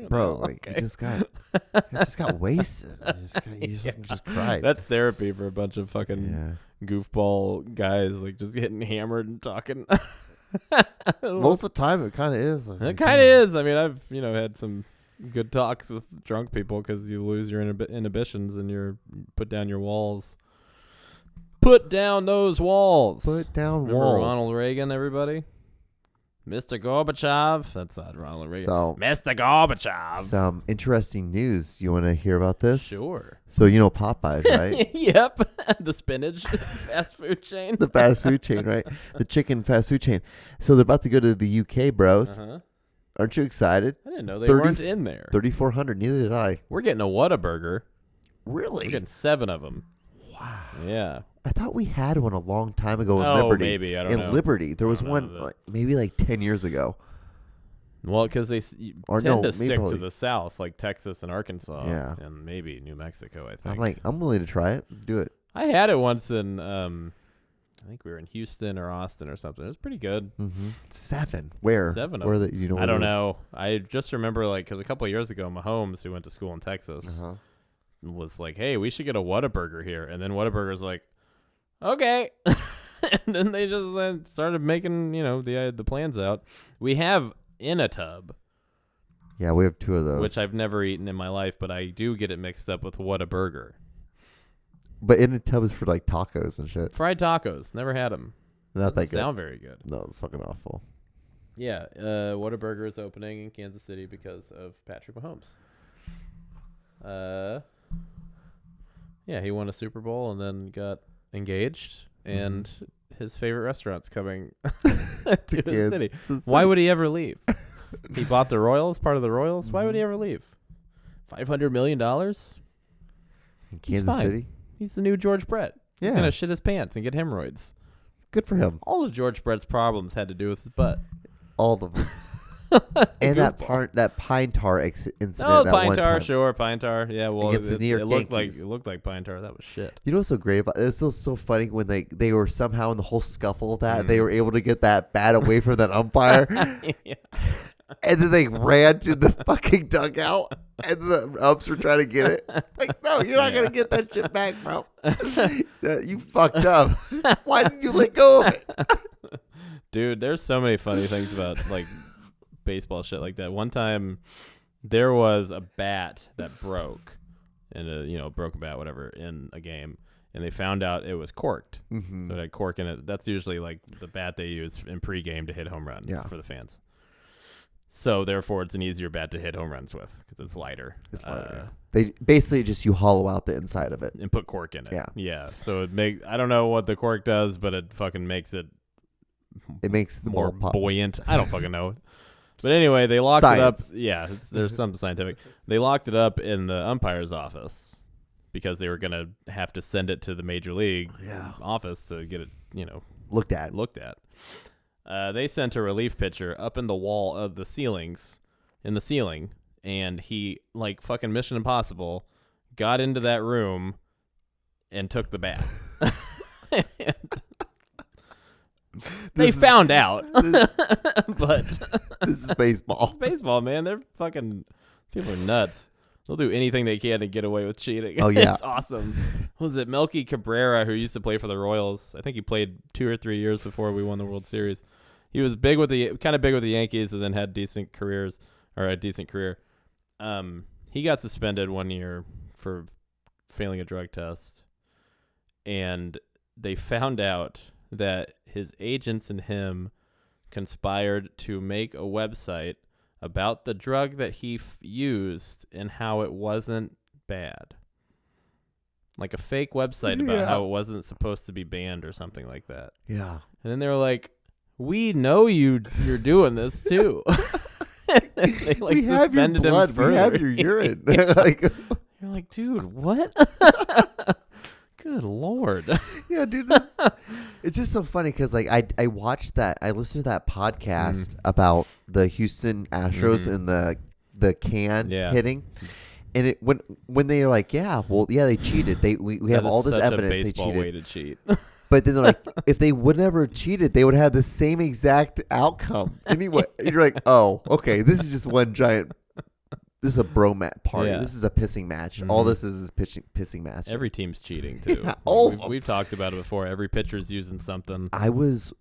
Bro, like, you just got wasted. You just cried. That's therapy for a bunch of fucking goofball guys, like just getting hammered and talking. Most of the time, it kind of is. It kind of is. I mean, I've had some good talks with drunk people because you lose your inhibitions and you put down your walls. Put down those walls. Put down Remember walls. Ronald Reagan, everybody? Mr. Gorbachev. That's not Ronald Reagan. So, Mr. Gorbachev. some interesting news. You want to hear about this? Sure. So, you know Popeyes, right? Yep. The spinach fast food chain. The fast food chain, right? The chicken fast food chain. So, they're about to go to the UK, bros. Uh-huh. Aren't you excited? I didn't know they weren't in there. 3,400. Neither did I. We're getting a Whataburger. Really? We're getting 7 of them. Wow. Yeah. I thought we had one a long time ago in Oh, Liberty. maybe. I don't know. In Liberty. There I was don't know one that. maybe like 10 years ago. Well, because they Or tend no, to maybe stick probably- to the south, like Texas and Arkansas. Yeah. And maybe New Mexico, I think. I'm like, I'm willing to try it. Let's do it. I had it once in, I think we were in Houston or Austin or something. It was pretty good. Mm-hmm. 7. Where? 7 of Where them. the, you know? I don't know. I just remember, like, because a couple of years ago, Mahomes, who went to school in Texas, Uh-huh. was like, hey, we should get a Whataburger here. And then Whataburger's like, okay. And then they just then started making, the plans out. We have in a tub, Yeah, we have 2 of those. which I've never eaten in my life, but I do get it mixed up with Whataburger. But in a tub is for like tacos and shit. Fried tacos. Never had them. Not that good. Sound very good. No, it's fucking awful. Yeah, Whataburger is opening in Kansas City because of Patrick Mahomes. Yeah, he won a Super Bowl and then got engaged, and his favorite restaurant's coming to the city. Why would he ever leave? He bought the Royals, part of the Royals. Why would he ever leave? $500 million? In Kansas fine. City? He's the new George Brett. He's Yeah. going to shit his pants and get hemorrhoids. Good for him. All of George Brett's problems had to do with his butt. All of them. And that pine tar incident. Oh, that pine one tar, time. sure, pine tar. Yeah, well, Against the New York it looked Yankees. like pine tar. That was shit. You know what's so great about it? It's so funny when they were somehow in the whole scuffle of that they were able to get that bat away from that umpire, Yeah. and then they ran to the fucking dugout, and the umps were trying to get it. Like, no, you're not gonna get that shit back, bro. You fucked up. Why didn't you let go of it? Dude, there's so many funny things about like baseball shit like that. One time there was a bat that broke, and broke a bat, whatever, in a game, and they found out it was corked. Mm-hmm. So it had cork in it. That's usually like the bat they use in pregame to hit home runs for the fans. So therefore, it's an easier bat to hit home runs with because it's lighter. It's lighter. They basically just you hollow out the inside of it and put cork in it. Yeah. Yeah. So I don't know what the cork does, but it fucking makes it It makes the more ball pop. buoyant. I don't fucking know. But anyway, they locked Science. it up. Yeah, there's something scientific. They locked it up in the umpire's office because they were going to have to send it to the major league office to get it, Looked at. They sent a relief pitcher up in the wall of the ceiling, and he, like fucking Mission Impossible, got into that room and took the bat. They found out, but This is baseball. it's baseball, man. They're fucking people are nuts. They'll do anything they can to get away with cheating. Oh, yeah. It's awesome. What was it Melky Cabrera, who used to play for the Royals? I think he played 2 or 3 years before we won the World Series. He was big with the Yankees, and then had a decent career. He got suspended 1 year for failing a drug test, and they found out that his agents and him conspired to make a website about the drug that he used and how it wasn't bad. Like a fake website about how it wasn't supposed to be banned or something like that. Yeah. And then they were like, we know you're doing this too. They, like, We have your suspended him blood. We further. have your urine. Like, You're like, dude, what? Good Lord. yeah, dude. It's just so funny because like I watched that. I listened to that podcast about the Houston Astros and the can hitting. And it when they are like, they cheated. We have all this evidence they baseball cheated. way to cheat. But then they're like, if they would never cheated, they would have the same exact outcome. Anyway, you're like, oh, okay, this is just one giant. This is a bromat party. Yeah. This is a pissing match. All this is pissing match. Every team's cheating too. Yeah, all of them. We've talked about it before. Every pitcher's using something. I was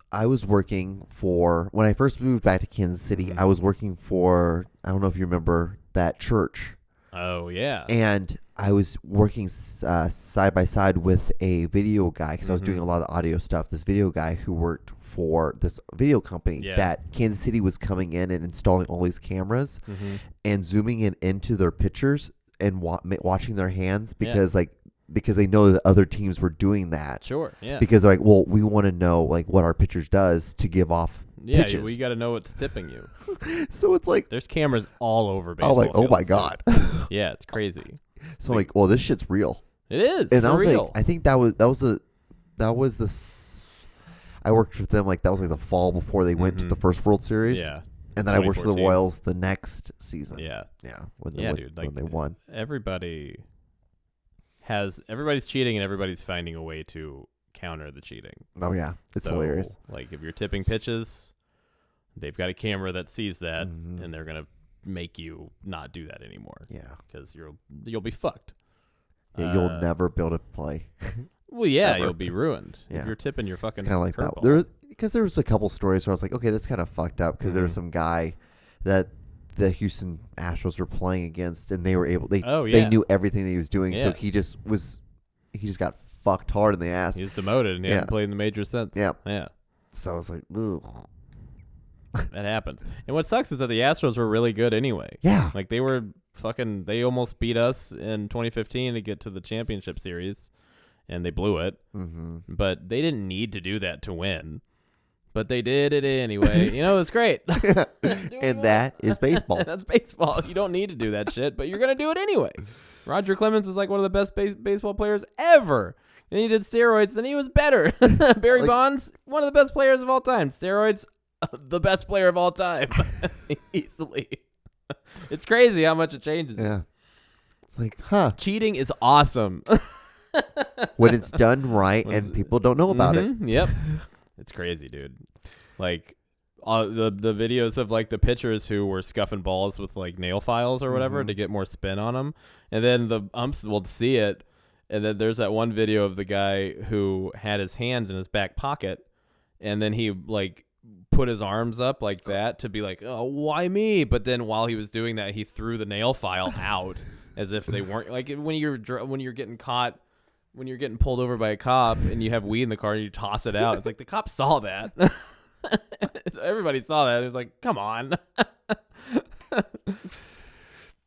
working for when I first moved back to Kansas City. I was working for I don't know if you remember that church. Oh yeah. And I was working side by side with a video guy because I was doing a lot of audio stuff. This video guy who worked for this video company that Kansas City was coming in and installing all these cameras and zooming in into their pictures and watching their hands because because they know that other teams were doing that. Sure. Yeah. Because they're like, well, we want to know like what our pitchers does to give off pitches. Well, you got to know what's tipping you. So it's like there's cameras all over baseball. I'm like, oh my fields. God. Yeah, it's crazy. So I'm like, well, this shit's real. It is. And I was real. like, I think that was I worked with them like that was like the fall before they went to the first World Series. Yeah. And then I worked for the Royals the next season. Yeah. Yeah. Dude. Like, when they won. Everybody's cheating and everybody's finding a way to counter the cheating. Oh yeah. It's hilarious. Like if you're tipping pitches, they've got a camera that sees that and they're gonna make you not do that anymore. Yeah. Because you'll be fucked. Yeah, you'll never be able to play. Well, yeah, Ever. you'll be ruined. Yeah. If you're tipping your fucking It's kind of like that. curveball. Because there was a couple stories where I was like, okay, that's kind of fucked up because there was some guy that the Houston Astros were playing against and they were able they knew everything that he was doing, so he just got fucked hard in the ass. He's demoted and he hasn't played in the majors since. Yeah. Yeah. So I was like, ooh. That happens. And what sucks is that the Astros were really good anyway. Yeah. Like they almost beat us in 2015 to get to the championship series and they blew it. Mm-hmm. But they didn't need to do that to win. But they did it anyway. It's great. And that is baseball. That's baseball. You don't need to do that shit, but you're going to do it anyway. Roger Clemens is like one of the best baseball players ever. Then he did steroids, then he was better. Barry Bonds, one of the best players of all time. Steroids, the best player of all time. Easily. It's crazy how much it changes. Yeah. It's like, huh. Cheating is awesome. When it's done right and people don't know about it. Yep. It's crazy, dude. Like the videos of like the pitchers who were scuffing balls with like nail files or whatever to get more spin on them. And then the umps will see it. And then there's that one video of the guy who had his hands in his back pocket. And then he like put his arms up like that to be like, oh, why me? But then while he was doing that, he threw the nail file out as if they weren't like when you're getting caught. When you're getting pulled over by a cop and you have weed in the car and you toss it out, it's like the cop saw that. Everybody saw that. It was like, come on.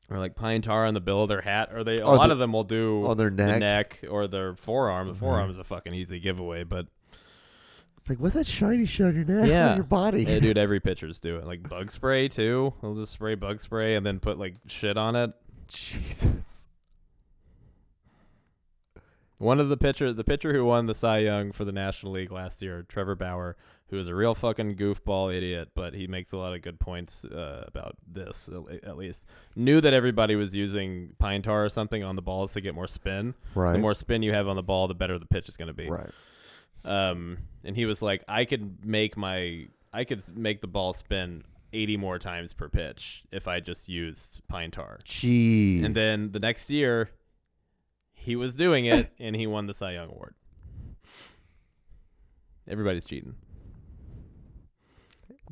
Or like pine tar on the bill of their hat, or a lot of them will do on their neck. the neck or their forearm. The forearm is a fucking easy giveaway, but it's like, what's that shiny shit on your neck? Yeah, on your body? Yeah, dude, every pitcher's do it. Like bug spray too. They'll just spray bug spray and then put like shit on it. Jesus. One of the pitcher who won the Cy Young for the National League last year, Trevor Bauer, who is a real fucking goofball idiot, but he makes a lot of good points about this, at least. Knew that everybody was using pine tar or something on the balls to get more spin. Right. The more spin you have on the ball, the better the pitch is going to be. Right. And he was like, I could make the ball spin 80 more times per pitch if I just used pine tar. Jeez. And then the next year, he was doing it, and he won the Cy Young Award. Everybody's cheating.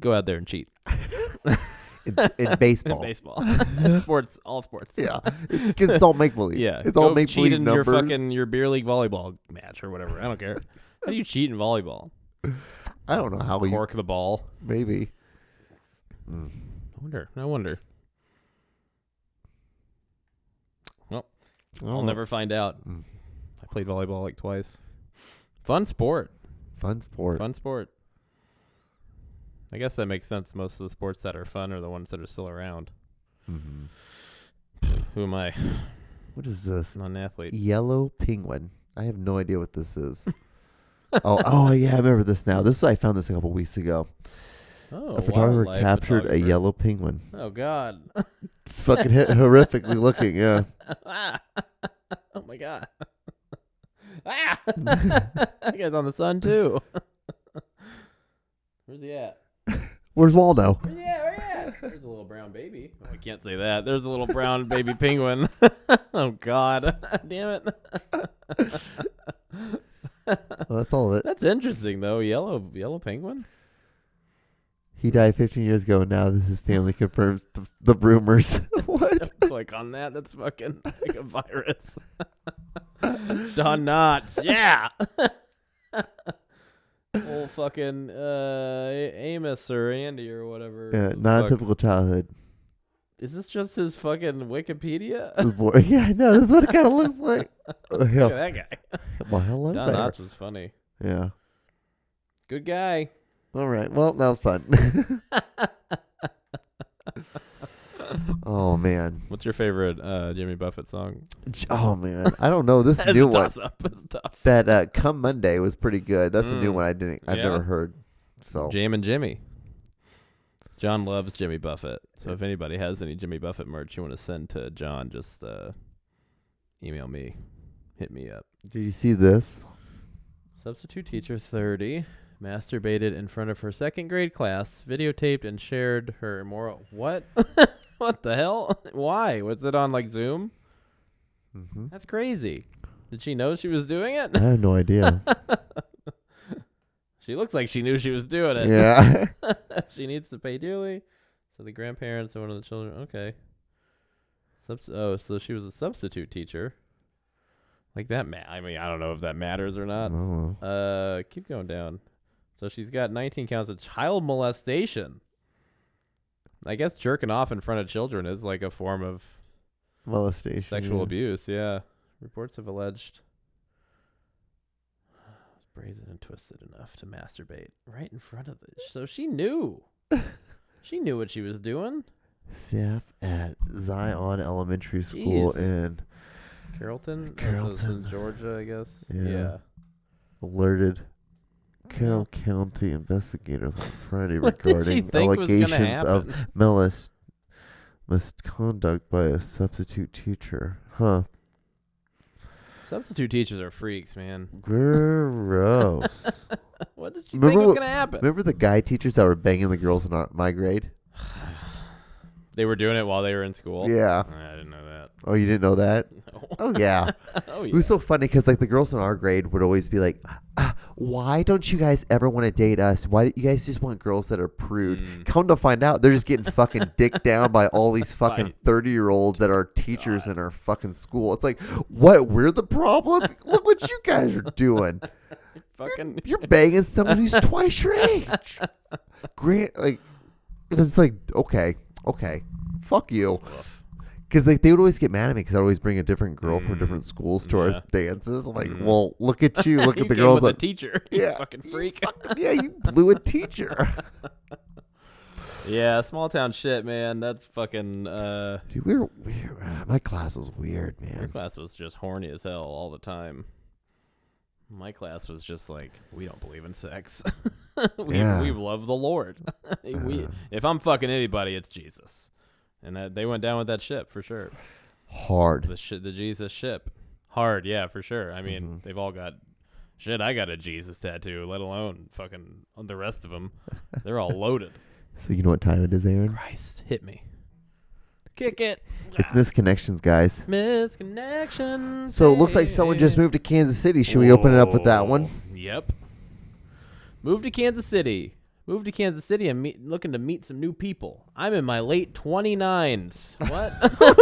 Go out there and cheat. in baseball. Baseball. Sports, all sports. Yeah. Because it's all make-believe. Yeah. It's all make-believe cheat in numbers. your beer league volleyball match or whatever. I don't care. How do you cheat in volleyball? I don't know how Cork the ball. Maybe. I wonder. Well, I'll never find out. I played volleyball like twice. Fun sport. I guess that makes sense. Most of the sports that are fun are the ones that are still around. Mm-hmm. Who am I? What is this? I'm not an athlete. Yellow penguin. I have no idea what this is. oh yeah, I remember this now. I found this a couple weeks ago. Oh, a photographer captured a yellow penguin. Oh God. It's fucking horrifically looking. Yeah. Oh my God. That guy's on the sun too. Where's he at? Where's Waldo? Where you at? There's a little brown baby. Oh, I can't say that. There's a little brown baby penguin. Oh God. Damn it. Well, that's all of it. That's interesting though. Yellow penguin. He died 15 years ago. Now this is family confirms the rumors. What? Click on that. That's fucking like a virus. Don Knotts. Yeah. Old fucking Amos or Andy or whatever. Yeah, the non-typical childhood. fuck. Is this just his fucking Wikipedia? This boy, yeah, I know. This is what it kind of looks like. Look at that guy. Well, hello Don there. Knotts was funny. Yeah. Good guy. All right. Well, that was fun. Oh man. What's your favorite Jimmy Buffett song? Oh man. I don't know. This That's new a one. toss-up. It's tough. That Come Monday was pretty good. That's a new one. I've Yeah. never heard. So Jam and Jimmy. John loves Jimmy Buffett. So if anybody has any Jimmy Buffett merch you want to send to John, just email me. Hit me up. did you see this? Substitute teacher 30 masturbated in front of her second grade class, videotaped and shared her immoral. What? What the hell? Why? Was it on like Zoom? Mm-hmm. That's crazy. Did she know she was doing it? I have no idea. She looks like she knew she was doing it. Yeah. She needs to pay dearly. So the grandparents and one of the children. Okay. So she was a substitute teacher. Like that. I mean, I don't know if that matters or not. Oh. Keep going down. So she's got 19 counts of child molestation. I guess jerking off in front of children is like a form of Molestation. sexual yeah. abuse. Yeah. Reports have alleged brazen and twisted enough to masturbate right in front of it. So she knew. She knew what she was doing. Staff at Zion Elementary School Jeez. in Carrollton? Carrollton. So it's in Georgia, I guess. Yeah. alerted Carroll County investigators on Friday What did she regarding think was gonna allegations of misconduct by a substitute teacher. Huh. Substitute teachers are freaks, man. Gross. What did she Remember think was what- going to happen? Remember the guy teachers that were banging the girls in my grade? They were doing it while they were in school? Yeah. I didn't know that. Oh, you didn't know that? No. Oh, yeah. Oh, It yeah. was so funny because like the girls in our grade would always be like, why don't you guys ever want to date us? Why do you guys just want girls that are prude? Come to find out, they're just getting fucking dicked down by all these fucking Right. 30-year-olds that are teachers in our fucking school. It's like, what? We're the problem? Look what you guys are doing. Fucking You're banging someone who's twice your age. Grant, like, it's like, okay, fuck you. Because like they would always get mad at me because I'd always bring a different girl from different schools to our dances. I'm like, well, look at you. Look you at the came girls. with That, a teacher. You yeah, fucking you freak. yeah, you blew a teacher. Yeah, small town shit, man. That's fucking. Dude, we were weird. My class was weird, My man. class was just horny as hell all the time. My class was just like, we don't believe in sex. we love the Lord. If I'm fucking anybody, it's Jesus. And they went down with that ship for sure. Hard. The Jesus ship. Hard, yeah, for sure. I mean, they've all got shit. I got a Jesus tattoo, let alone fucking the rest of them. They're all loaded. So you know what time it is, Aaron? Christ, hit me. Kick it. It's Misconnections, guys. Misconnections. So it looks like someone just moved to Kansas City. Should we open it up with that one? Yep. Moved to Kansas City. Moved to Kansas City and looking to meet some new people. I'm in my late 29's. What? What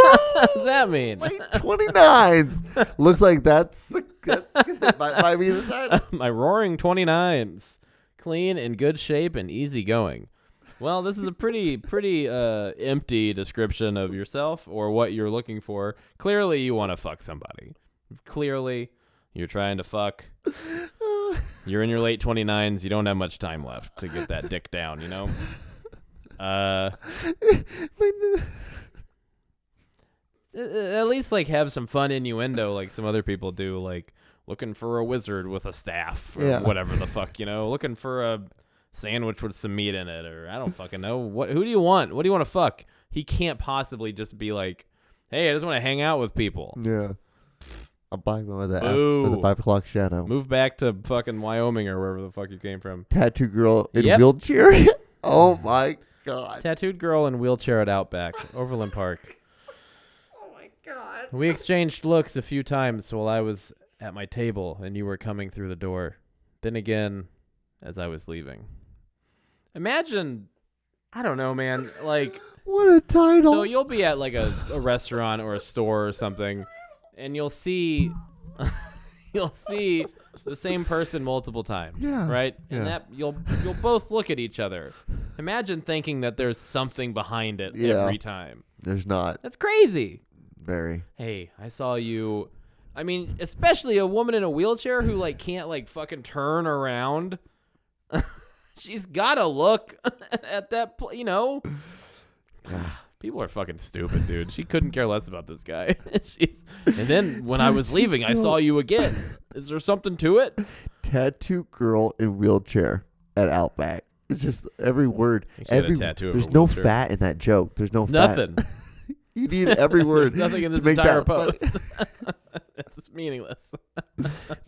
does that mean? Late 29s. Looks like that's might be the title. My roaring 29's. Clean, in good shape, and easygoing. Well, this is a pretty empty description of yourself or what you're looking for. Clearly, you want to fuck somebody. Clearly, you're trying to fuck. You're in your late 29's. You don't have much time left to get that dick down, you know? At least, like, have some fun innuendo like some other people do, like looking for a wizard with a staff or whatever the fuck, you know? Looking for a sandwich with some meat in it, or I don't fucking know. Who do you want? What do you want to fuck? He can't possibly just be like, hey, I just want to hang out with people. Yeah. I'll buy one with Boo. the 5 o'clock shadow. Move back to fucking Wyoming or wherever the fuck you came from. Tattoo girl in Yep. wheelchair. Oh my god. Tattooed girl in wheelchair at Outback, Overland Park. Oh my god. We exchanged looks a few times while I was at my table and you were coming through the door. Then again, as I was leaving. Imagine I don't know, man. Like, What a title. so you'll be at like a restaurant or a store or something, and you'll see the same person multiple times. Yeah. Right? And Yeah. that you'll both look at each other. Imagine thinking that there's something behind it Yeah. every time. There's not. That's crazy. Very. Hey, I saw you. I mean, especially a woman in a wheelchair who like can't like fucking turn around. She's got to look at that, you know. People are fucking stupid, dude. She couldn't care less about this guy. And then when I was leaving, I saw you again. Is there something to it? Tattoo girl in wheelchair at Outback. It's just every word. She had a tattoo of There's a no wheelchair. fat in that joke. There's no Nothing. fat. You need every word. There's nothing in to this make entire that funny. post. It's meaningless.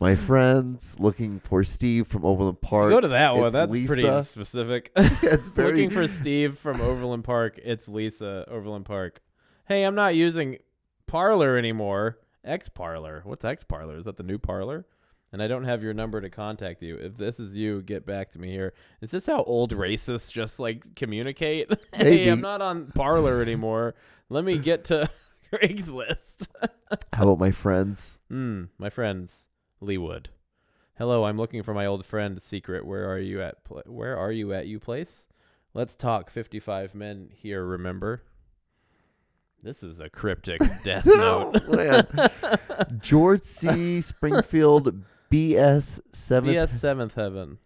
My friends looking for Steve from Overland Park. Go to that one. It's That's Lisa. pretty specific. It's very Looking for Steve from Overland Park. It's Lisa, Overland Park. Hey, I'm not using Parlor anymore. X-Parlor. What's X-Parlor? Is that the new Parlor? And I don't have your number to contact you. If this is you, get back to me here. Is this how old racists just like communicate? Hey, Maybe. I'm not on Parlor anymore. Let me get to Craigslist. How about my friends? My friends. Leewood. Hello, I'm looking for my old friend Secret. Where are you at? Where are you at, you place? Let's talk 55 men here, remember? This is a cryptic death note. Oh, man. George C. Springfield, BS 7th. BS 7th Heaven.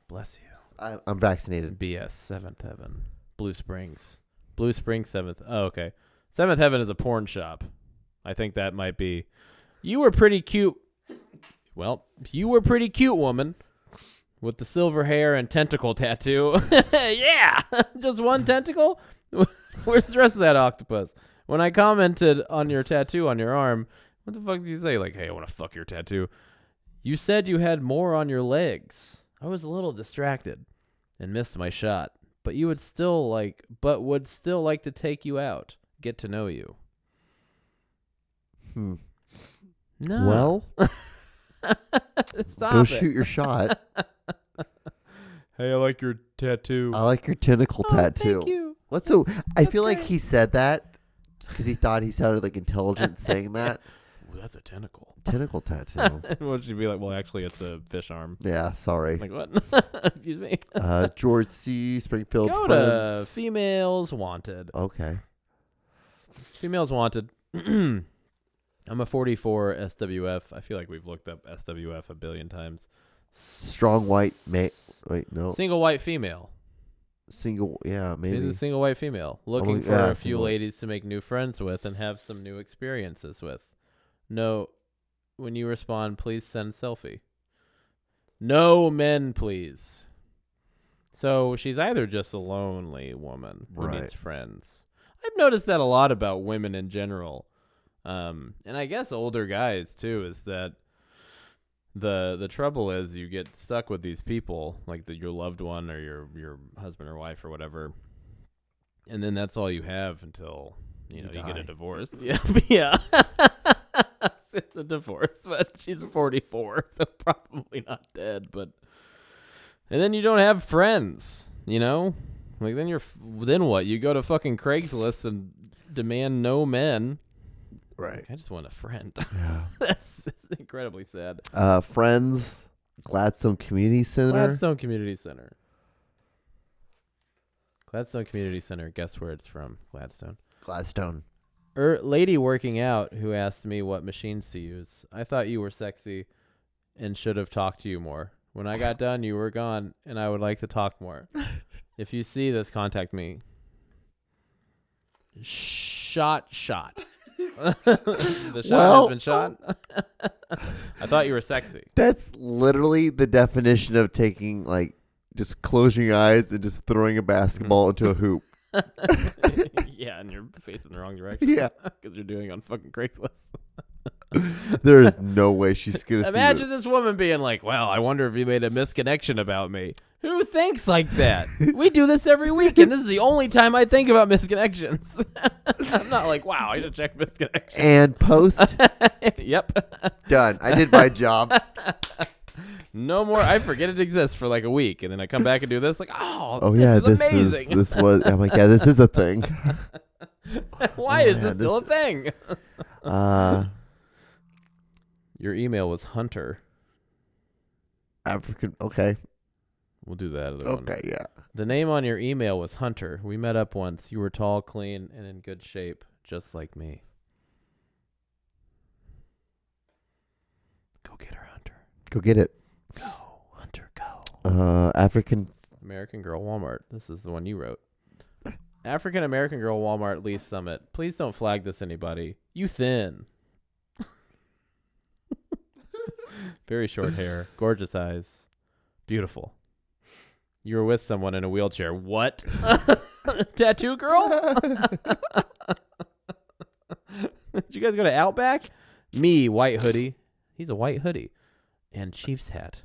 Bless you. I'm vaccinated. BS 7th Heaven. Blue Springs. Blue Springs 7th. Oh, okay. 7th Heaven is a porn shop. I think that might be. You were pretty cute. Well, you were pretty cute, woman. With the silver hair and tentacle tattoo. Yeah! Just one tentacle? Where's the rest of that octopus? When I commented on your tattoo on your arm, what the fuck did you say? Like, hey, I want to fuck your tattoo. You said you had more on your legs. I was a little distracted and missed my shot. But would still like to take you out. Get to know you. No. No. Well, Stop go it. shoot your shot. Hey, I like your tattoo. I like your tentacle tattoo. Thank you. What's so? I That's feel like great. he said that because he thought he sounded like intelligent saying that. Ooh, that's a tentacle. Tentacle tattoo. And what should be like? Well, actually, it's a fish arm. Yeah, sorry. Like what? Excuse me. George C. Springfield Go friends. to Females Wanted. Okay. Females Wanted. I'm a 44 SWF. I feel like we've looked up SWF a billion times. Strong white mate. Wait, no. Single white female. Single. Yeah, He's maybe. a single white female looking for yeah, a few single. ladies to make new friends with and have some new experiences with. No, when you respond, please send selfie. No men, please. So she's either just a lonely woman who Right. needs friends. I've noticed that a lot about women in general. And I guess older guys too, is that the trouble is you get stuck with these people, like your loved one or your husband or wife or whatever, and then that's all you have until you get a die. divorce. Yeah, yeah. It's a divorce, but she's 44, so probably not dead. And then you don't have friends, like then what? You go to fucking Craigslist and demand no men. Right. I just want a friend. Yeah. That's incredibly sad. Friends. Gladstone Community Center. Gladstone Community Center. Gladstone Community Center. Guess where it's from? Gladstone. Gladstone. Lady working out who asked me what machines to use. I thought you were sexy and should have talked to you more. When I got done, you were gone, and I would like to talk more. If you see this, contact me. Shot. The shot has been shot. I thought you were sexy. That's literally the definition of taking, like, just closing your eyes and just throwing a basketball into a hoop. Yeah, and you're facing the wrong direction. Yeah. Because you're doing it on fucking Craigslist. There is no way she's going to see Imagine this woman being like, well, I wonder if you made a misconnection about me. Who thinks like that? We do this every week, and this is the only time I think about misconnections. I'm not like, wow, I should check misconnections. And post. Yep. Done. I did my job. No more. I forget it exists for like a week, and then I come back and do this. Like, Oh this yeah, is amazing. this was. Oh my god, this is a thing. Why is this still a thing? Your email was Hunter. African. Okay. We'll do that other one. Okay. Yeah. The name on your email was Hunter. We met up once. You were tall, clean, and in good shape, just like me. Go get her, Hunter. Go get it. Go, Hunter, go. African. American Girl Walmart. This is the one you wrote. African American Girl Walmart Lease Summit. Please don't flag this anybody. You thin. Very short hair. Gorgeous eyes. Beautiful. You were with someone in a wheelchair. What? Tattoo girl? Did you guys go to Outback? Me, white hoodie. He's a white hoodie. And Chiefs hat.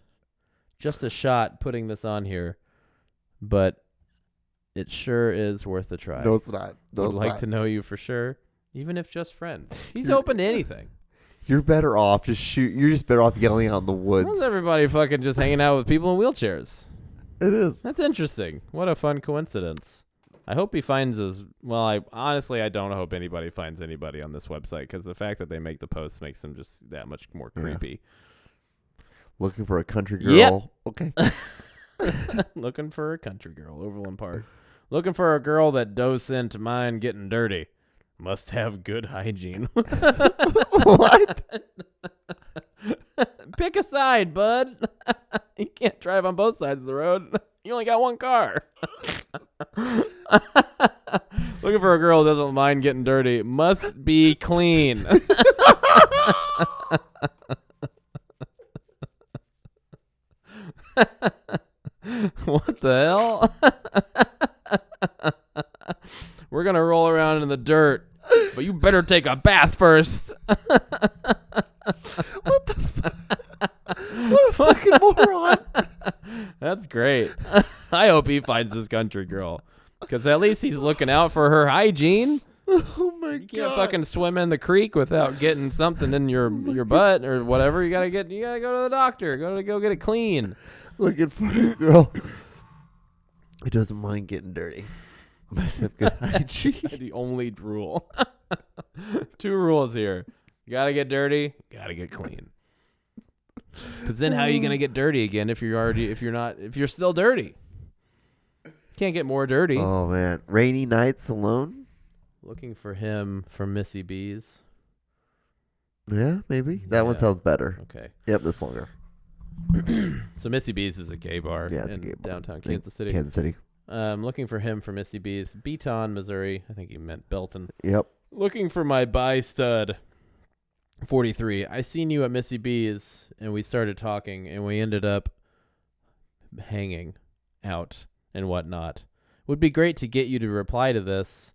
Just a shot putting this on here. But it sure is worth a try. No, it's not. No, Would it's like not. to know you for sure. Even if just friends. He's open to anything. You're better off just shoot. You're just better off yelling out in the woods. How's everybody fucking just hanging out with people in wheelchairs? It is. That's interesting. What a fun coincidence. I hope he finds us. Well, I don't hope anybody finds anybody on this website because the fact that they make the posts makes them just that much more creepy. Looking for a country girl. Yep. Okay. Looking for a country girl, Overland Park. Looking for a girl that dose into mine getting dirty. Must have good hygiene. What? Pick a side, bud. You can't drive on both sides of the road. You only got one car. Looking for a girl who doesn't mind getting dirty. Must be clean. What the hell? We're going to roll around in the dirt, but you better take a bath first. What the fuck? What a fucking moron. That's great. I hope he finds this country girl because at least he's looking out for her hygiene. Oh my You god. can't fucking swim in the creek without getting something in your butt or whatever. You gotta go to the doctor. Go get it clean. Looking for a girl who doesn't mind getting dirty. Must have good hygiene. The only rule. 2 rules here. You gotta get dirty. Gotta get clean. Because then how are you gonna get dirty again if you're still dirty? Can't get more dirty. Oh man, rainy nights alone. Looking for him for Missy B's. Yeah, maybe that one Yeah. sounds better. Okay. Yep, that's longer. So Missy B's is a gay bar. Yeah, it's a in gay bar. downtown Kansas City. Kansas City. Looking for him for Missy B's. Beaton, Missouri. I think he meant Belton. Yep. Looking for my bi stud. 43. I seen you at Missy B's and we started talking and we ended up hanging out and whatnot. Would be great to get you to reply to this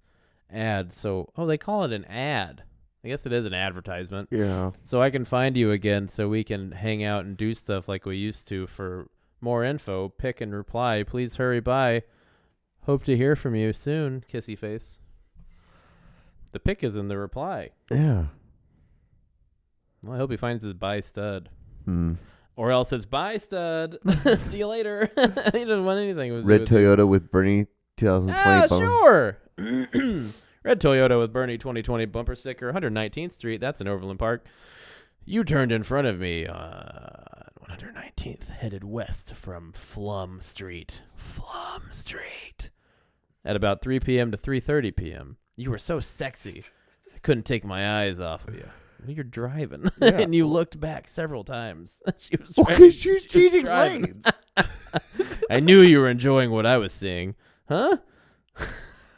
ad. So, they call it an ad. I guess it is an advertisement. Yeah. So I can find you again so we can hang out and do stuff like we used to. For more info, pick and reply. Please hurry by. Hope to hear from you soon, kissy face. The pick is in the reply. Yeah. Well, I hope he finds his bi stud. Hmm. Or else it's bye, stud. See you later. He doesn't want anything with Red Toyota with Bernie 2020 bumper. Sure. Red Toyota with Bernie 2020 bumper sticker, 119th Street. That's in Overland Park. You turned in front of me on 119th, headed west from Flum Street. Flum Street. At about 3 p.m. to 3:30 p.m. You were so sexy. I couldn't take my eyes off of you. You're driving, Yeah. and you looked back several times. She was Well, trying- because you're she was cheating driving. lanes. I knew you were enjoying what I was seeing. Huh?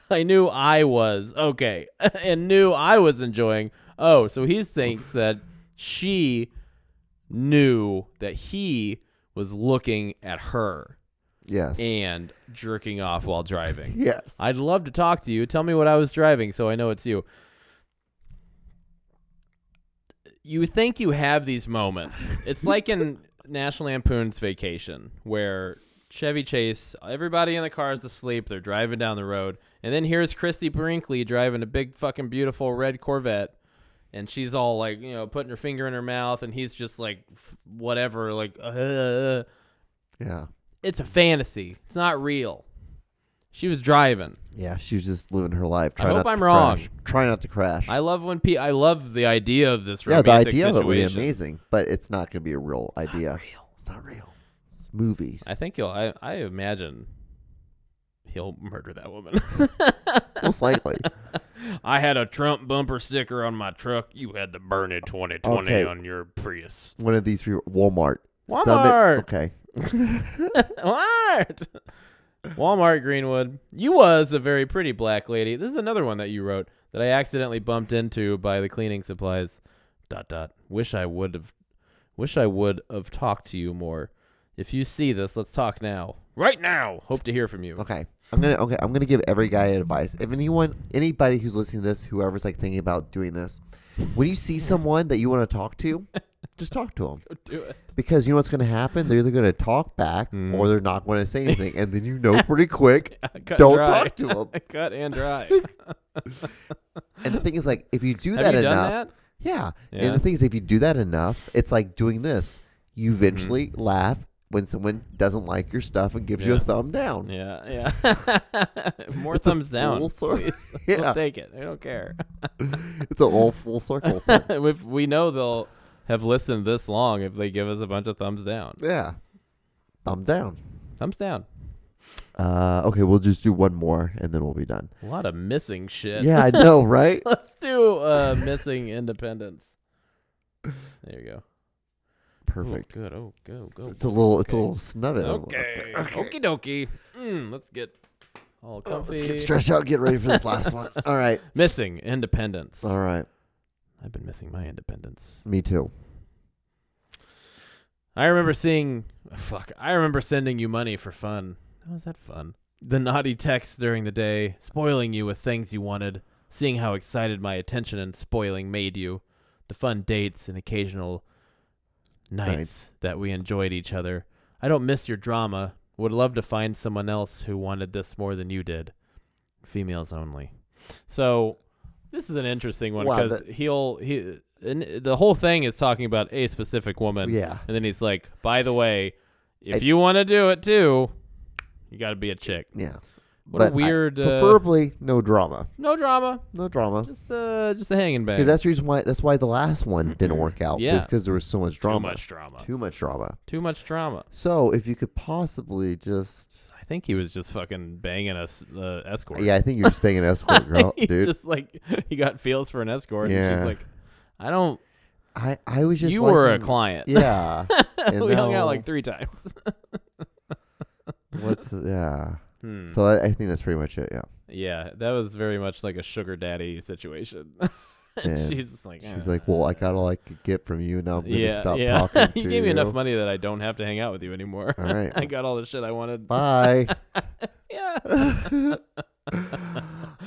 I knew I was. Okay. And knew I was enjoying. Oh, so he thinks that she knew that he was looking at her Yes. and jerking off while driving. Yes. I'd love to talk to you. Tell me what I was driving so I know it's you. You think you have these moments. It's like in National Lampoon's Vacation, where Chevy Chase, everybody in the car is asleep. They're driving down the road. And then here's Christy Brinkley driving a big fucking beautiful red Corvette. and she's all like, putting her finger in her mouth, and he's just like, whatever, like, Yeah. It's a fantasy. It's not real. She was driving. Yeah, she was just living her life. I hope I'm wrong. Try not to crash. I love I love the idea of this the romantic idea situation. of it would be amazing, but it's not going to be a real idea. It's not real. It's movies. I think I imagine he'll murder that woman. Most likely. I had a Trump bumper sticker on my truck. You had the burn it 2020 on your Prius. One of these for Walmart. Walmart. Okay. Walmart Greenwood. You was a very pretty black lady. This is another one that you wrote that I accidentally bumped into by the cleaning supplies. ... Wish I would have talked to you more. If you see this, let's talk now. Right now. Hope to hear from you. Okay. I'm gonna give every guy advice. If anybody who's listening to this, whoever's like thinking about doing this, when you see someone that you want to talk to, just talk to them. Go do it. Because you know what's going to happen? They're either going to talk back or they're not going to say anything. And then pretty quick, don't talk to them. Cut and dry. And the thing is, like, if you do Have that you enough. done that? Yeah. Yeah. And the thing is, if you do that enough, it's like doing this. You eventually laugh when someone doesn't like your stuff and gives you a thumb down. Yeah. More It's a thumbs down. full circle. Please. Yeah. We'll take it. I don't care. It's a whole full circle thing. If we know they'll have listened this long if they give us a bunch of thumbs down. Yeah. Thumb down. Thumbs down. Okay, we'll just do one more and then we'll be done. A lot of missing shit. Yeah, I know, right? Let's do missing independence. There you go. Perfect. Ooh, good. Oh, go. It's a little snubby. Okay. Okie dokie. Let's get all comfy. Let's get stretched out. Get ready for this last one. All right. Missing independence. All right. I've been missing my independence. Me too. I remember sending you money for fun. How was that fun? The naughty texts during the day, spoiling you with things you wanted, seeing how excited my attention and spoiling made you, the fun dates and occasional nights that we enjoyed each other. I don't miss your drama. Would love to find someone else who wanted this more than you did. Females only. So this is an interesting one because the whole thing is talking about a specific woman. Yeah. And then he's like, by the way, if you want to do it too, you got to be a chick. Yeah. What a weird. Preferably no drama. No drama. No drama. Just a hanging bag. Because that's the reason why. That's why the last one didn't work out. Yeah. Because there was so much drama. Too much drama. So if you could possibly just. I think he was just fucking banging a escort. Yeah, I think you're just banging an escort, girl, He dude. just like he got feels for an escort. Yeah. And she's like, I don't. I was just. You were a client. Yeah. And we hung out like 3 times. Yeah. So I think that's pretty much it. Yeah. Yeah, that was very much like a sugar daddy situation. And she's like, well, I gotta like get from you now. I'm gonna stop talking to you gave me enough money that I don't have to hang out with you anymore. All right. I got all the shit I wanted. Bye. Yeah.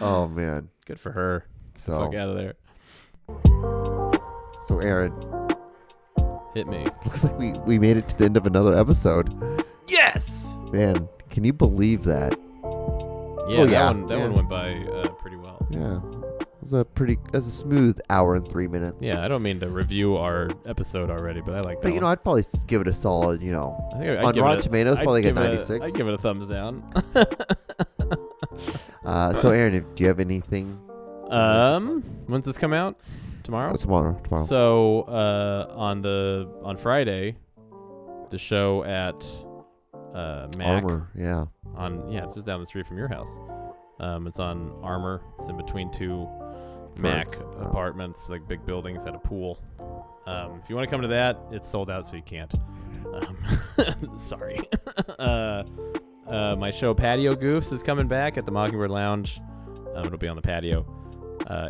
Oh man. Good for her. So fuck out of there. So Aaron, hit me. Looks like we made it to the end of another episode. Yes. Man, can you believe that? Yeah, that one went by pretty well. Yeah. It was a smooth hour and 3 minutes. Yeah, I don't mean to review our episode already, but I like that. But I'd probably give it a solid, I think on Rotten Tomatoes, probably like a 96. I'd give it a thumbs down. So Aaron, do you have anything? When's this come out? Tomorrow? Tomorrow. So on Friday, the show at Mac. Armor, yeah. It's just down the street from your house. It's on Armor. It's in between 2 Mac apartments, like big buildings at a pool. If you want to come to that, it's sold out, so you can't. Sorry. My show Patio Goofs is coming back at the Mockingbird Lounge. It'll be on the patio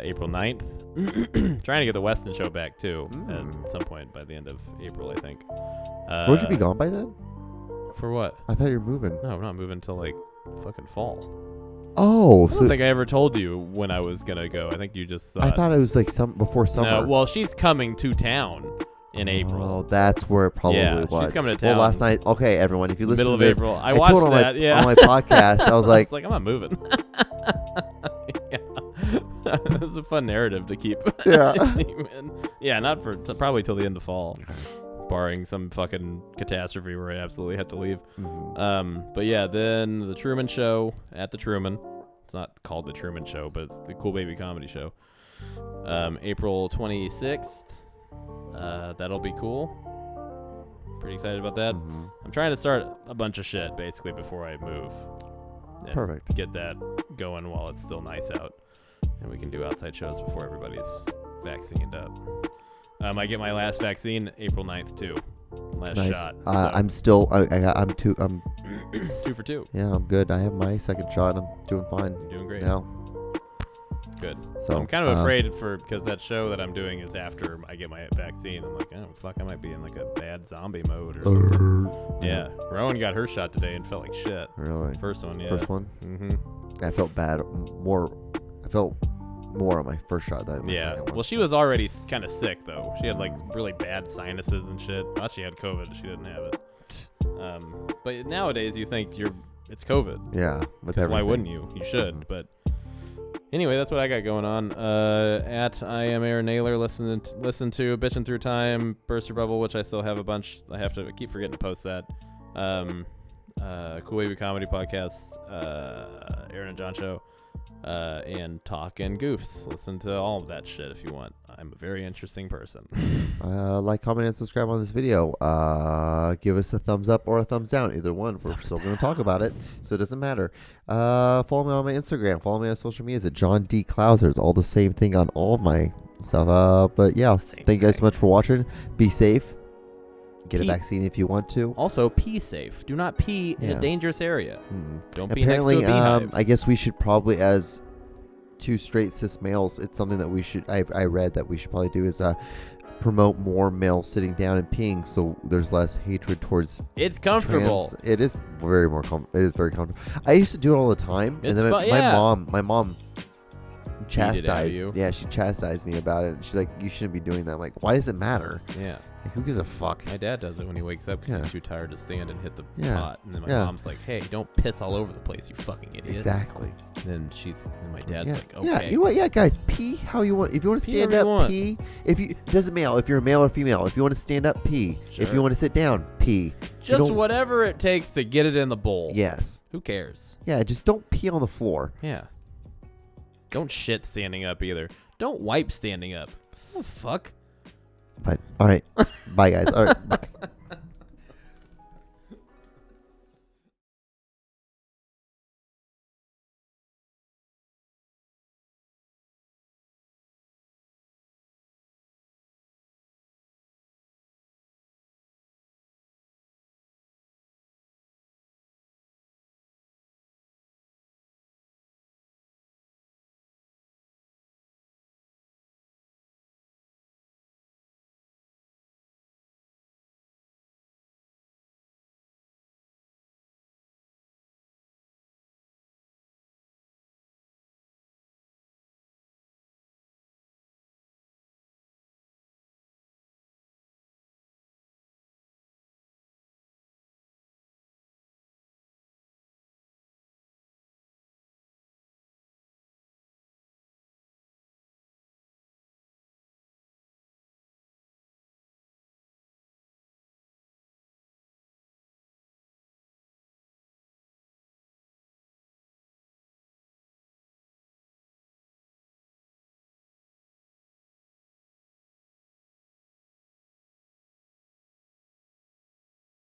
April 9th. Trying to get the Weston show back, too, at some point by the end of April, I think. Would you be gone by then? For what? I thought you were moving. No, I'm not moving until, like, fucking fall. Oh. I don't think I ever told you when I was going to go. I think you just thought. I thought it was, like, before summer. No, well, she's coming to town in April. Oh, that's where it probably was. She's coming to town. Well, last night, okay, everyone, if you listen middle to of this, April. I told watched that, on my podcast, I was like, I'm not moving. It's a fun narrative to keep. Yeah. Yeah, not for probably till the end of fall, barring some fucking catastrophe where I absolutely have to leave. But yeah, then the Truman Show at the Truman. It's not called the Truman Show, but it's the Cool Baby Comedy Show. April 26th. That'll be cool. Pretty excited about that. I'm trying to start a bunch of shit basically before I move. And Perfect. Get that going while it's still nice out, and we can do outside shows before everybody's vaccinated up. I get my last vaccine April 9th too. Last Nice. shot. I'm still. I'm 2 for 2. Yeah, I'm good. I have my second shot. And I'm doing fine. You're doing great. Now. Good. So I'm kind of afraid because that show that I'm doing is after I get my vaccine. I'm like, oh fuck, I might be in like a bad zombie mode or something. Yeah. Rowan got her shot today and felt like shit. Really? First one, yeah. First one? Mm-hmm. I felt bad. I felt more on my first shot than my second one. Well, she was already kind of sick though. She had like really bad sinuses and shit. I thought she had COVID. She didn't have it. But nowadays you think it's COVID. Yeah. With everything. Why wouldn't you? You should. But anyway, that's what I got going on. At I am Aaron Naylor. Listen to Bitchin' Through Time, Burst Your Bubble, which I still have a bunch. I keep forgetting to post that. Cool Baby Comedy Podcast, Aaron and John Show, and Talk and Goofs. Listen to all of that shit if you want. I'm a very interesting person. Like, comment, and subscribe on this video. Give us a thumbs up or a thumbs down. Either one. We're still going to talk about it, so it doesn't matter. Follow me on my Instagram. Follow me on social media. It's John D. Clouser. It's all the same thing on all of my stuff. But yeah, thank you guys so much for watching. Be safe. Get a vaccine if you want to. Also, pee safe. Do not pee in a dangerous area. Don't pee Apparently, next to a beehive. I guess we should probably, as 2 straight cis males, it's something that we should. I read that we should probably do is promote more males sitting down and peeing, so there's less hatred towards. It's comfortable. It is very It is very comfortable. I used to do it all the time, and then my mom chastised. Yeah, she chastised me about it. She's like, "You shouldn't be doing that." I'm like, why does it matter? Yeah. Like, who gives a fuck? My dad does it when he wakes up because he's too tired to stand and hit the pot. And then my Yeah. mom's like, "Hey, don't piss all over the place, you fucking idiot." Exactly. And my dad's like, "Okay." Yeah, you know what? Yeah, guys, pee how you want. If you want to Pee stand however you up, want. pee. Doesn't matter if you're a male or female. If you want to stand up, pee. If Sure. you want to sit down, pee. Just whatever it takes to get it in the bowl. Yes. Who cares? Yeah, just don't pee on the floor. Yeah. Don't shit standing up either. Don't wipe standing up. Oh fuck. But all right, bye guys. All right, bye.